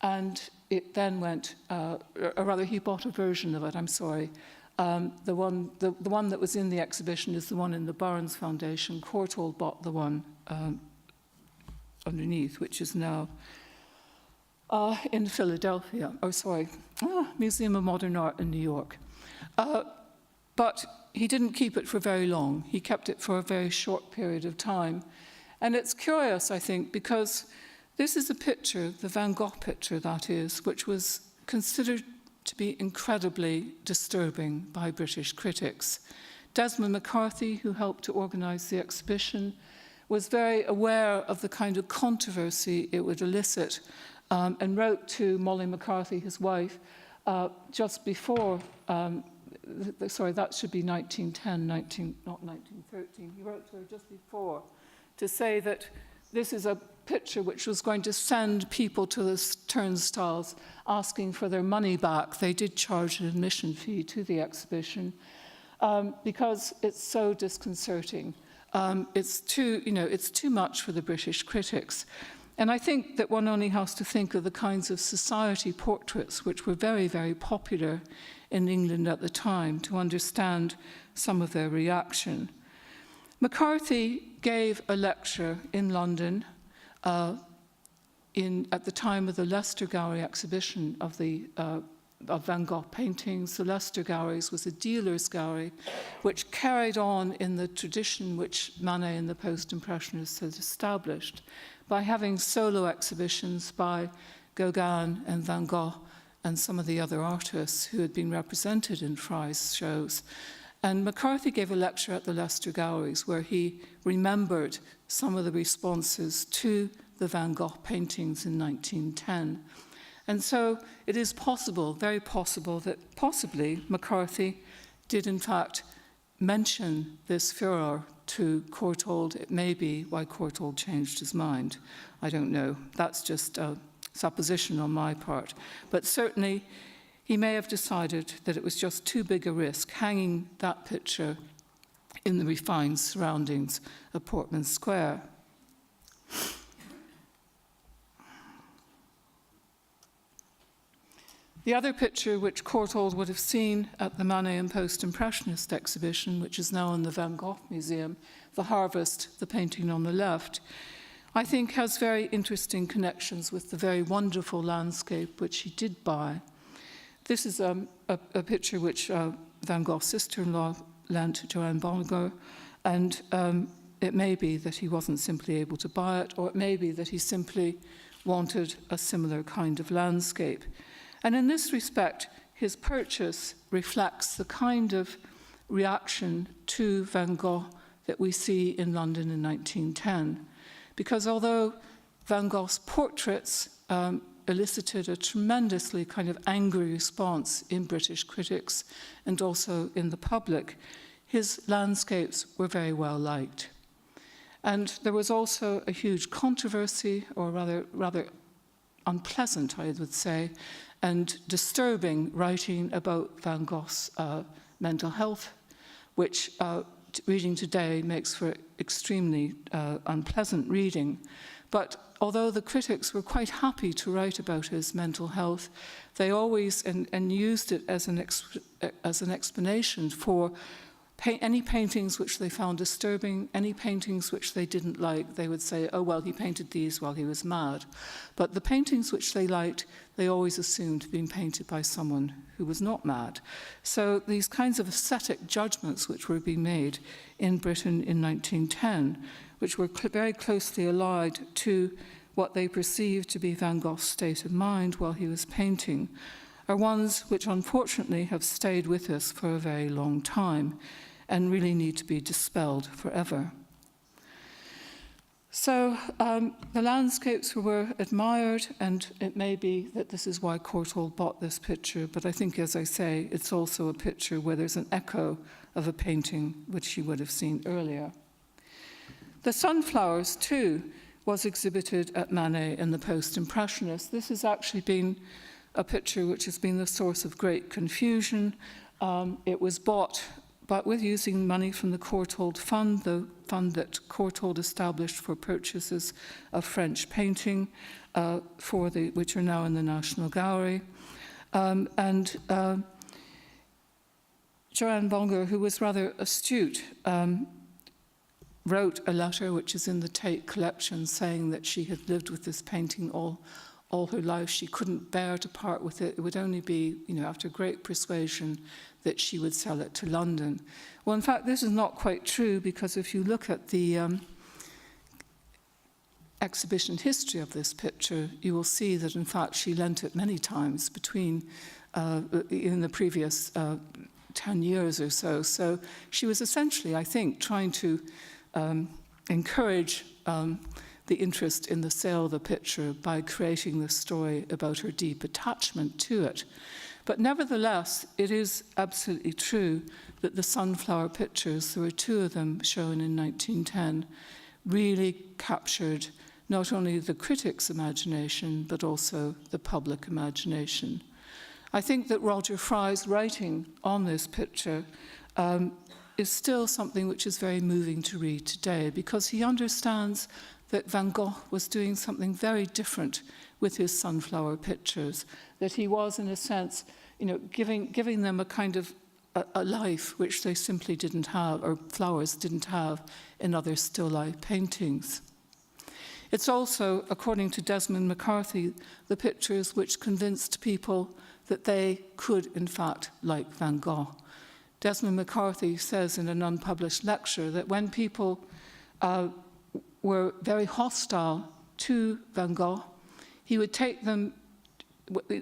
And it then went, or rather he bought a version of it, I'm sorry. The one that was in the exhibition is the one in the Barnes Foundation. Courtauld bought the one underneath, which is now in Philadelphia, Museum of Modern Art in New York. But he didn't keep it for very long. He kept it for a very short period of time. And it's curious, I think, because this is a picture, the Van Gogh picture, that is, which was considered to be incredibly disturbing by British critics. Desmond McCarthy, who helped to organize the exhibition, was very aware of the kind of controversy it would elicit, and wrote to Molly McCarthy, his wife, just before, sorry, that should be 1910, not 1913. He wrote to her just before to say that this is a picture which was going to send people to the turnstiles asking for their money back. They did charge an admission fee to the exhibition because it's so disconcerting. It's too much for the British critics. And I think that one only has to think of the kinds of society portraits which were very, very popular in England at the time to understand some of their reaction. McCarthy gave a lecture in London at the time of the Leicester Gallery exhibition of the Van Gogh paintings. The Leicester Galleries was a dealer's gallery, which carried on in the tradition which Manet and the Post-Impressionists had established by having solo exhibitions by Gauguin and Van Gogh and some of the other artists who had been represented in Fry's shows. And McCarthy gave a lecture at the Leicester Galleries where he remembered some of the responses to the Van Gogh paintings in 1910. And so it is possible, very possible, that possibly McCarthy did in fact mention this furor to Courtauld. It may be why Courtauld changed his mind. I don't know. That's just a supposition on my part. But certainly he may have decided that it was just too big a risk hanging that picture in the refined surroundings of Portman Square. The other picture which Courtauld would have seen at the Manet and Post-Impressionist exhibition, which is now in the Van Gogh Museum, The Harvest, the painting on the left, I think has very interesting connections with the very wonderful landscape which he did buy. This is a picture which Van Gogh's sister-in-law lent to Joanne Bonneger, and it may be that he wasn't simply able to buy it, or it may be that he simply wanted a similar kind of landscape. And in this respect, his purchase reflects the kind of reaction to Van Gogh that we see in London in 1910. Because although Van Gogh's portraits elicited a tremendously kind of angry response in British critics and also in the public, his landscapes were very well liked. And there was also a huge controversy, or rather unpleasant, I would say, and disturbing writing about Van Gogh's mental health, which reading today makes for extremely unpleasant reading. But although the critics were quite happy to write about his mental health, they always and used it as an explanation for any paintings which they found disturbing, any paintings which they didn't like. They would say, oh, well, he painted these while he was mad. But the paintings which they liked, they always assumed had been painted by someone who was not mad. So these kinds of aesthetic judgments which were being made in Britain in 1910, which were very closely allied to what they perceived to be Van Gogh's state of mind while he was painting, are ones which unfortunately have stayed with us for a very long time and really need to be dispelled forever. So the landscapes were admired, and it may be that this is why Courtauld bought this picture, but I think, as I say, it's also a picture where there's an echo of a painting which you would have seen earlier. The sunflowers, too, was exhibited at Manet and the Post-Impressionists. This has actually been a picture which has been the source of great confusion. It was bought, but with using money from the Courtauld Fund, the fund that Courtauld established for purchases of French painting, which are now in the National Gallery. Joanne Bonneger, who was rather astute, wrote a letter which is in the Tate collection saying that she had lived with this painting all her life. She couldn't bear to part with it. It would only be, after great persuasion that she would sell it to London. Well, in fact, this is not quite true, because if you look at the exhibition history of this picture, you will see that, in fact, she lent it many times between in the previous 10 years or so. So she was essentially, I think, trying to encourage the interest in the sale of the picture by creating this story about her deep attachment to it. But nevertheless, it is absolutely true that the sunflower pictures, there were two of them shown in 1910, really captured not only the critic's imagination, but also the public imagination. I think that Roger Fry's writing on this picture is still something which is very moving to read today, because he understands that Van Gogh was doing something very different with his sunflower pictures, that he was, in a sense, giving them a kind of a life which they simply didn't have, or flowers didn't have, in other still life paintings. It's also, according to Desmond McCarthy, the pictures which convinced people that they could, in fact, like Van Gogh. Desmond McCarthy says in an unpublished lecture that when people were very hostile to Van Gogh, he would take them,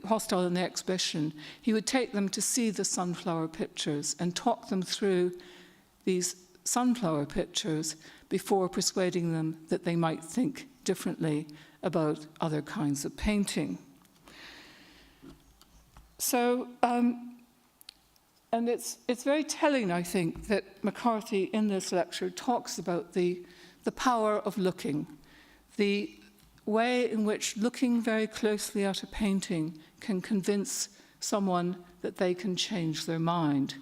hostile in the exhibition, he would take them to see the sunflower pictures and talk them through these sunflower pictures before persuading them that they might think differently about other kinds of painting. So, and it's very telling, I think, that McCarthy in this lecture talks about the power of looking, the way in which looking very closely at a painting can convince someone that they can change their mind.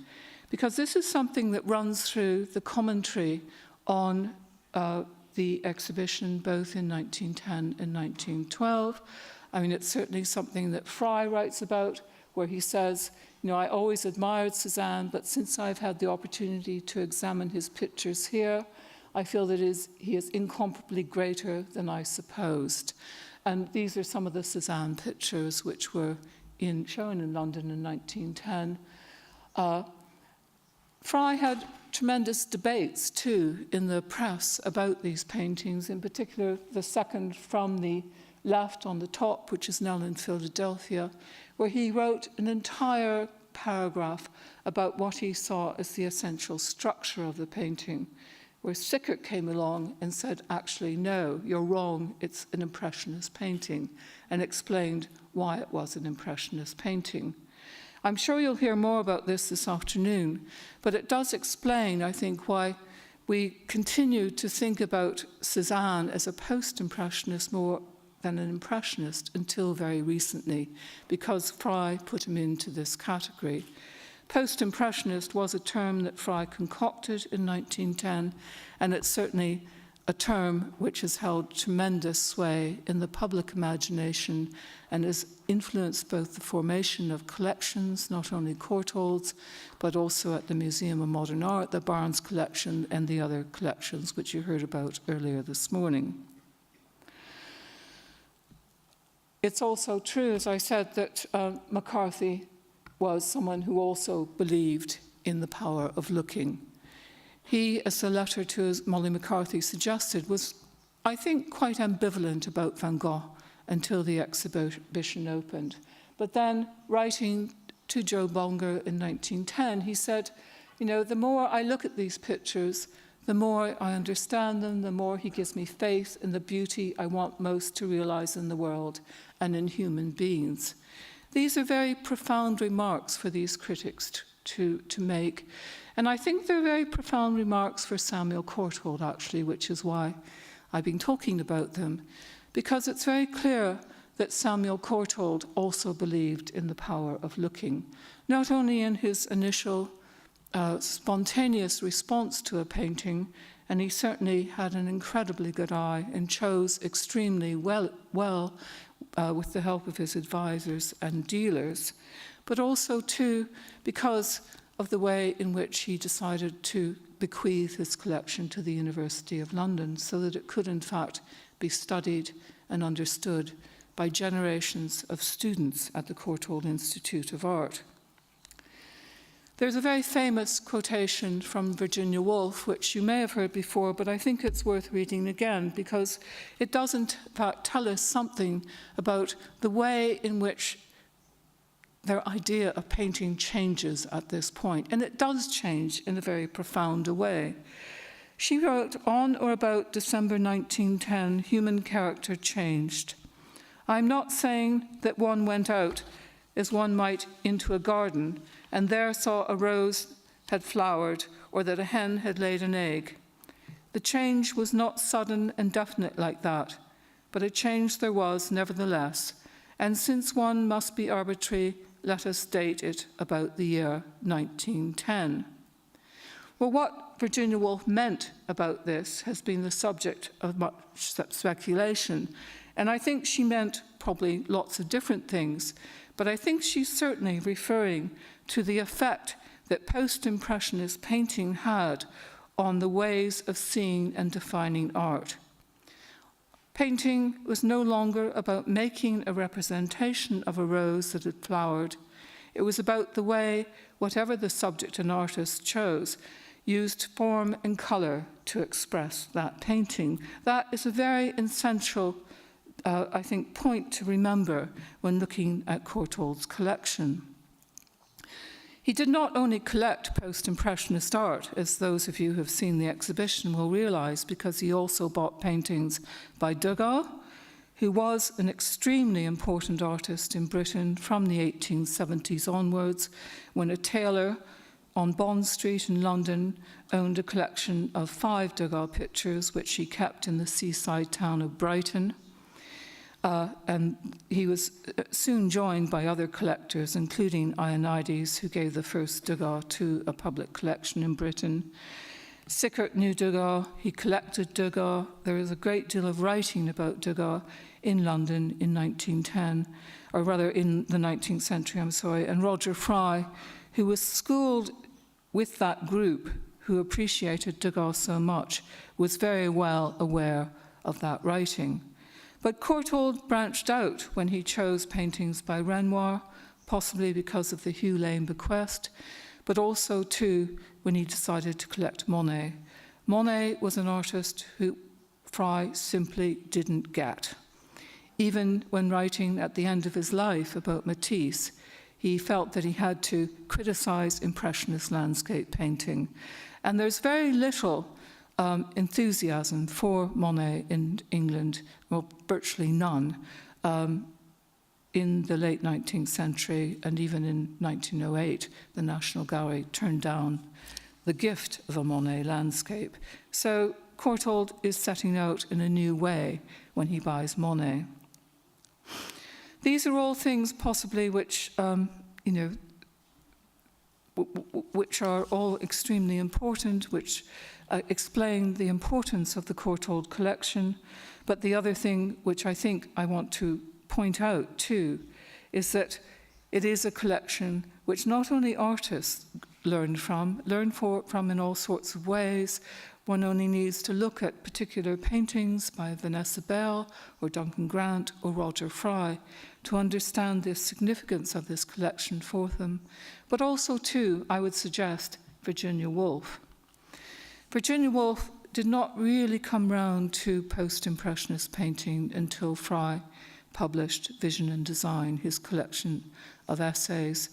Because this is something that runs through the commentary on the exhibition, both in 1910 and 1912. I mean, it's certainly something that Fry writes about, where he says, you know, I always admired Cézanne, but since I've had the opportunity to examine his pictures here, I feel that he is incomparably greater than I supposed. And these are some of the Cézanne pictures which were shown in London in 1910. Fry had tremendous debates, too, in the press about these paintings, in particular the second from the left on the top, which is now in Philadelphia, where he wrote an entire paragraph about what he saw as the essential structure of the painting, where Sickert came along and said, actually, no, you're wrong, it's an Impressionist painting, and explained why it was an Impressionist painting. I'm sure you'll hear more about this afternoon, but it does explain, I think, why we continue to think about Cézanne as a post-impressionist more than an impressionist until very recently, because Fry put him into this category. Post-impressionist was a term that Fry concocted in 1910, and it's certainly a term which has held tremendous sway in the public imagination and has influenced both the formation of collections, not only Courtauld's, but also at the Museum of Modern Art, the Barnes Collection, and the other collections which you heard about earlier this morning. It's also true, as I said, that McCarthy was someone who also believed in the power of looking. He, as the letter to Molly McCarthy suggested, was, I think, quite ambivalent about Van Gogh until the exhibition opened. But then, writing to Joe Bonger in 1910, he said, you know, the more I look at these pictures, the more I understand them, the more he gives me faith in the beauty I want most to realize in the world and in human beings. These are very profound remarks for these critics to make. And I think they're very profound remarks for Samuel Courtauld, actually, which is why I've been talking about them. Because it's very clear that Samuel Courtauld also believed in the power of looking, not only in his initial spontaneous response to a painting, and he certainly had an incredibly good eye and chose extremely well with the help of his advisors and dealers, but also, too, because of the way in which he decided to bequeath his collection to the University of London so that it could, in fact, be studied and understood by generations of students at the Courtauld Institute of Art. There's a very famous quotation from Virginia Woolf, which you may have heard before, but I think it's worth reading again because it does, in fact, tell us something about the way in which their idea of painting changes at this point. And it does change in a very profound way. She wrote, on or about December 1910, human character changed. I'm not saying that one went out as one might into a garden and there saw a rose had flowered or that a hen had laid an egg. The change was not sudden and definite like that, but a change there was nevertheless, and since one must be arbitrary, let us date it about the year 1910. Well, what Virginia Woolf meant about this has been the subject of much speculation, and I think she meant probably lots of different things, but I think she's certainly referring to the effect that post-impressionist painting had on the ways of seeing and defining art. Painting was no longer about making a representation of a rose that had flowered. It was about the way, whatever the subject an artist chose, used form and colour to express that painting. That is a very essential, I think, point to remember when looking at Courtauld's collection. He did not only collect post-impressionist art, as those of you who have seen the exhibition will realise, because he also bought paintings by Degas, who was an extremely important artist in Britain from the 1870s onwards, when a tailor on Bond Street in London owned a collection of 5 Degas pictures, which he kept in the seaside town of Brighton. And he was soon joined by other collectors, including Ionides, who gave the first Degas to a public collection in Britain. Sickert knew Degas, he collected Degas. There is a great deal of writing about Degas in London in 1910, or rather in the 19th century, and Roger Fry, who was schooled with that group who appreciated Degas so much, was very well aware of that writing. But Courtauld branched out when he chose paintings by Renoir, possibly because of the Hugh Lane bequest, but also, too, when he decided to collect Monet. Monet was an artist who Fry simply didn't get. Even when writing at the end of his life about Matisse, he felt that he had to criticize Impressionist landscape painting. And there's very little enthusiasm for Monet in England, well, virtually none, in the late 19th century, and even in 1908, the National Gallery turned down the gift of a Monet landscape. So Courtauld is setting out in a new way when he buys Monet. These are all things possibly which, which are all extremely important, which explain the importance of the Courtauld collection. But the other thing which I think I want to point out too is that it is a collection which not only artists learn from in all sorts of ways. One only needs to look at particular paintings by Vanessa Bell or Duncan Grant or Roger Fry to understand the significance of this collection for them. But also too, I would suggest, Virginia Woolf. Virginia Woolf did not really come round to post-impressionist painting until Fry published Vision and Design, his collection of essays,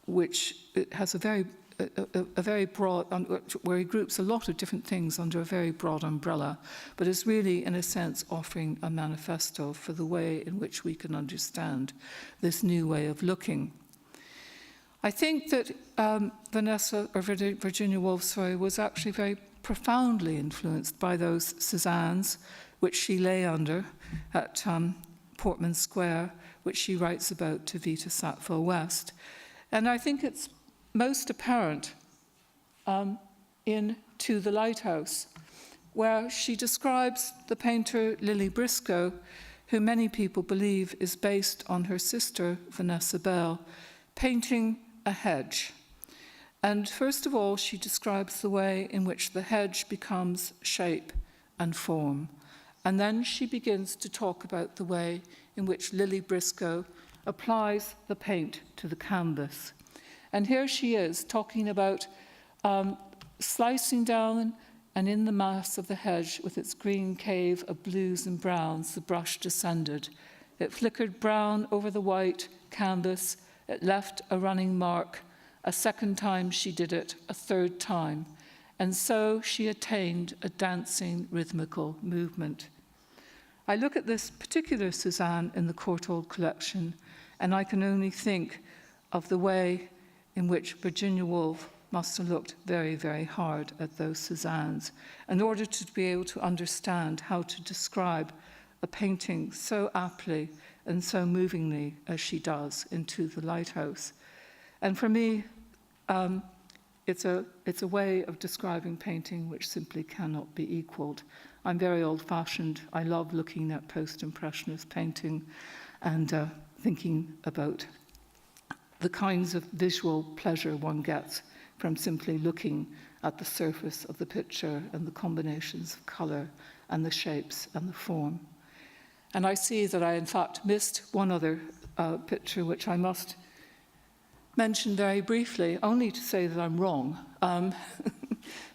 which has a very broad, where he groups a lot of different things under a very broad umbrella, but is really, in a sense, offering a manifesto for the way in which we can understand this new way of looking. I think that Virginia Woolf, was actually very profoundly influenced by those Cézannes, which she lay under at Portman Square, which she writes about to Vita Sackville West. And I think it's most apparent in To the Lighthouse, where she describes the painter Lily Briscoe, who many people believe is based on her sister, Vanessa Bell, painting a hedge. And first of all, she describes the way in which the hedge becomes shape and form. And then she begins to talk about the way in which Lily Briscoe applies the paint to the canvas. And here she is talking about slicing down, and in the mass of the hedge with its green cave of blues and browns, the brush descended. It flickered brown over the white canvas. It left a running mark. A second time she did it, a third time. And so she attained a dancing, rhythmical movement. I look at this particular Cézanne in the Courtauld collection, and I can only think of the way in which Virginia Woolf must have looked very, very hard at those Cézannes in order to be able to understand how to describe a painting so aptly and so movingly as she does in To the Lighthouse. And for me, it's a way of describing painting which simply cannot be equaled. I'm very old-fashioned. I love looking at post-impressionist painting and thinking about the kinds of visual pleasure one gets from simply looking at the surface of the picture and the combinations of colour and the shapes and the form. And I see that I, in fact, missed one other picture, which I must mention very briefly, only to say that I'm wrong,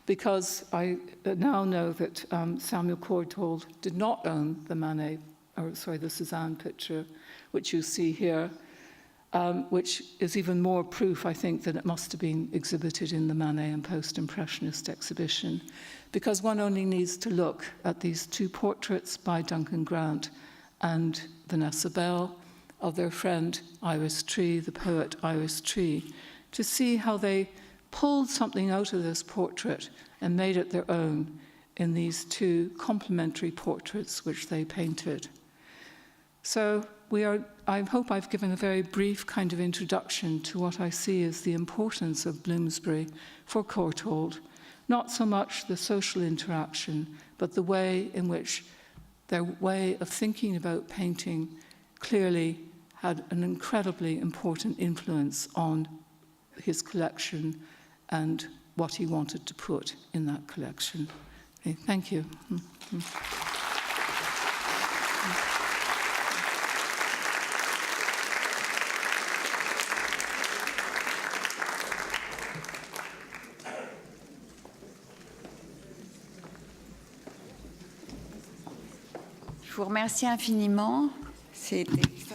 because I now know that Samuel Courtauld did not own the Cézanne picture, which you see here, which is even more proof, I think, that it must have been exhibited in the Manet and Post-Impressionist exhibition, because one only needs to look at these two portraits by Duncan Grant and Vanessa Bell of their friend Iris Tree, the poet Iris Tree, to see how they pulled something out of this portrait and made it their own in these two complementary portraits which they painted. So I hope I've given a very brief kind of introduction to what I see as the importance of Bloomsbury for Courtauld, not so much the social interaction, but the way in which their way of thinking about painting clearly had an incredibly important influence on his collection and what he wanted to put in that collection. Okay, thank you. Je vous remercie infiniment.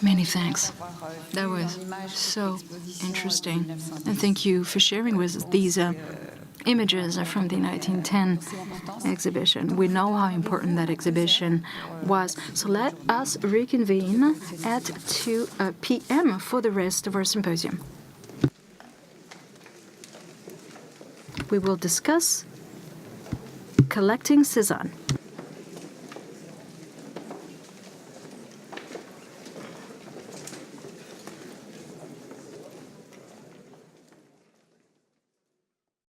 Many thanks. That was so interesting. And thank you for sharing with us these images from the 1910 exhibition. We know how important that exhibition was. So let us reconvene at 2 p.m. for the rest of our symposium. We will discuss collecting Cézanne.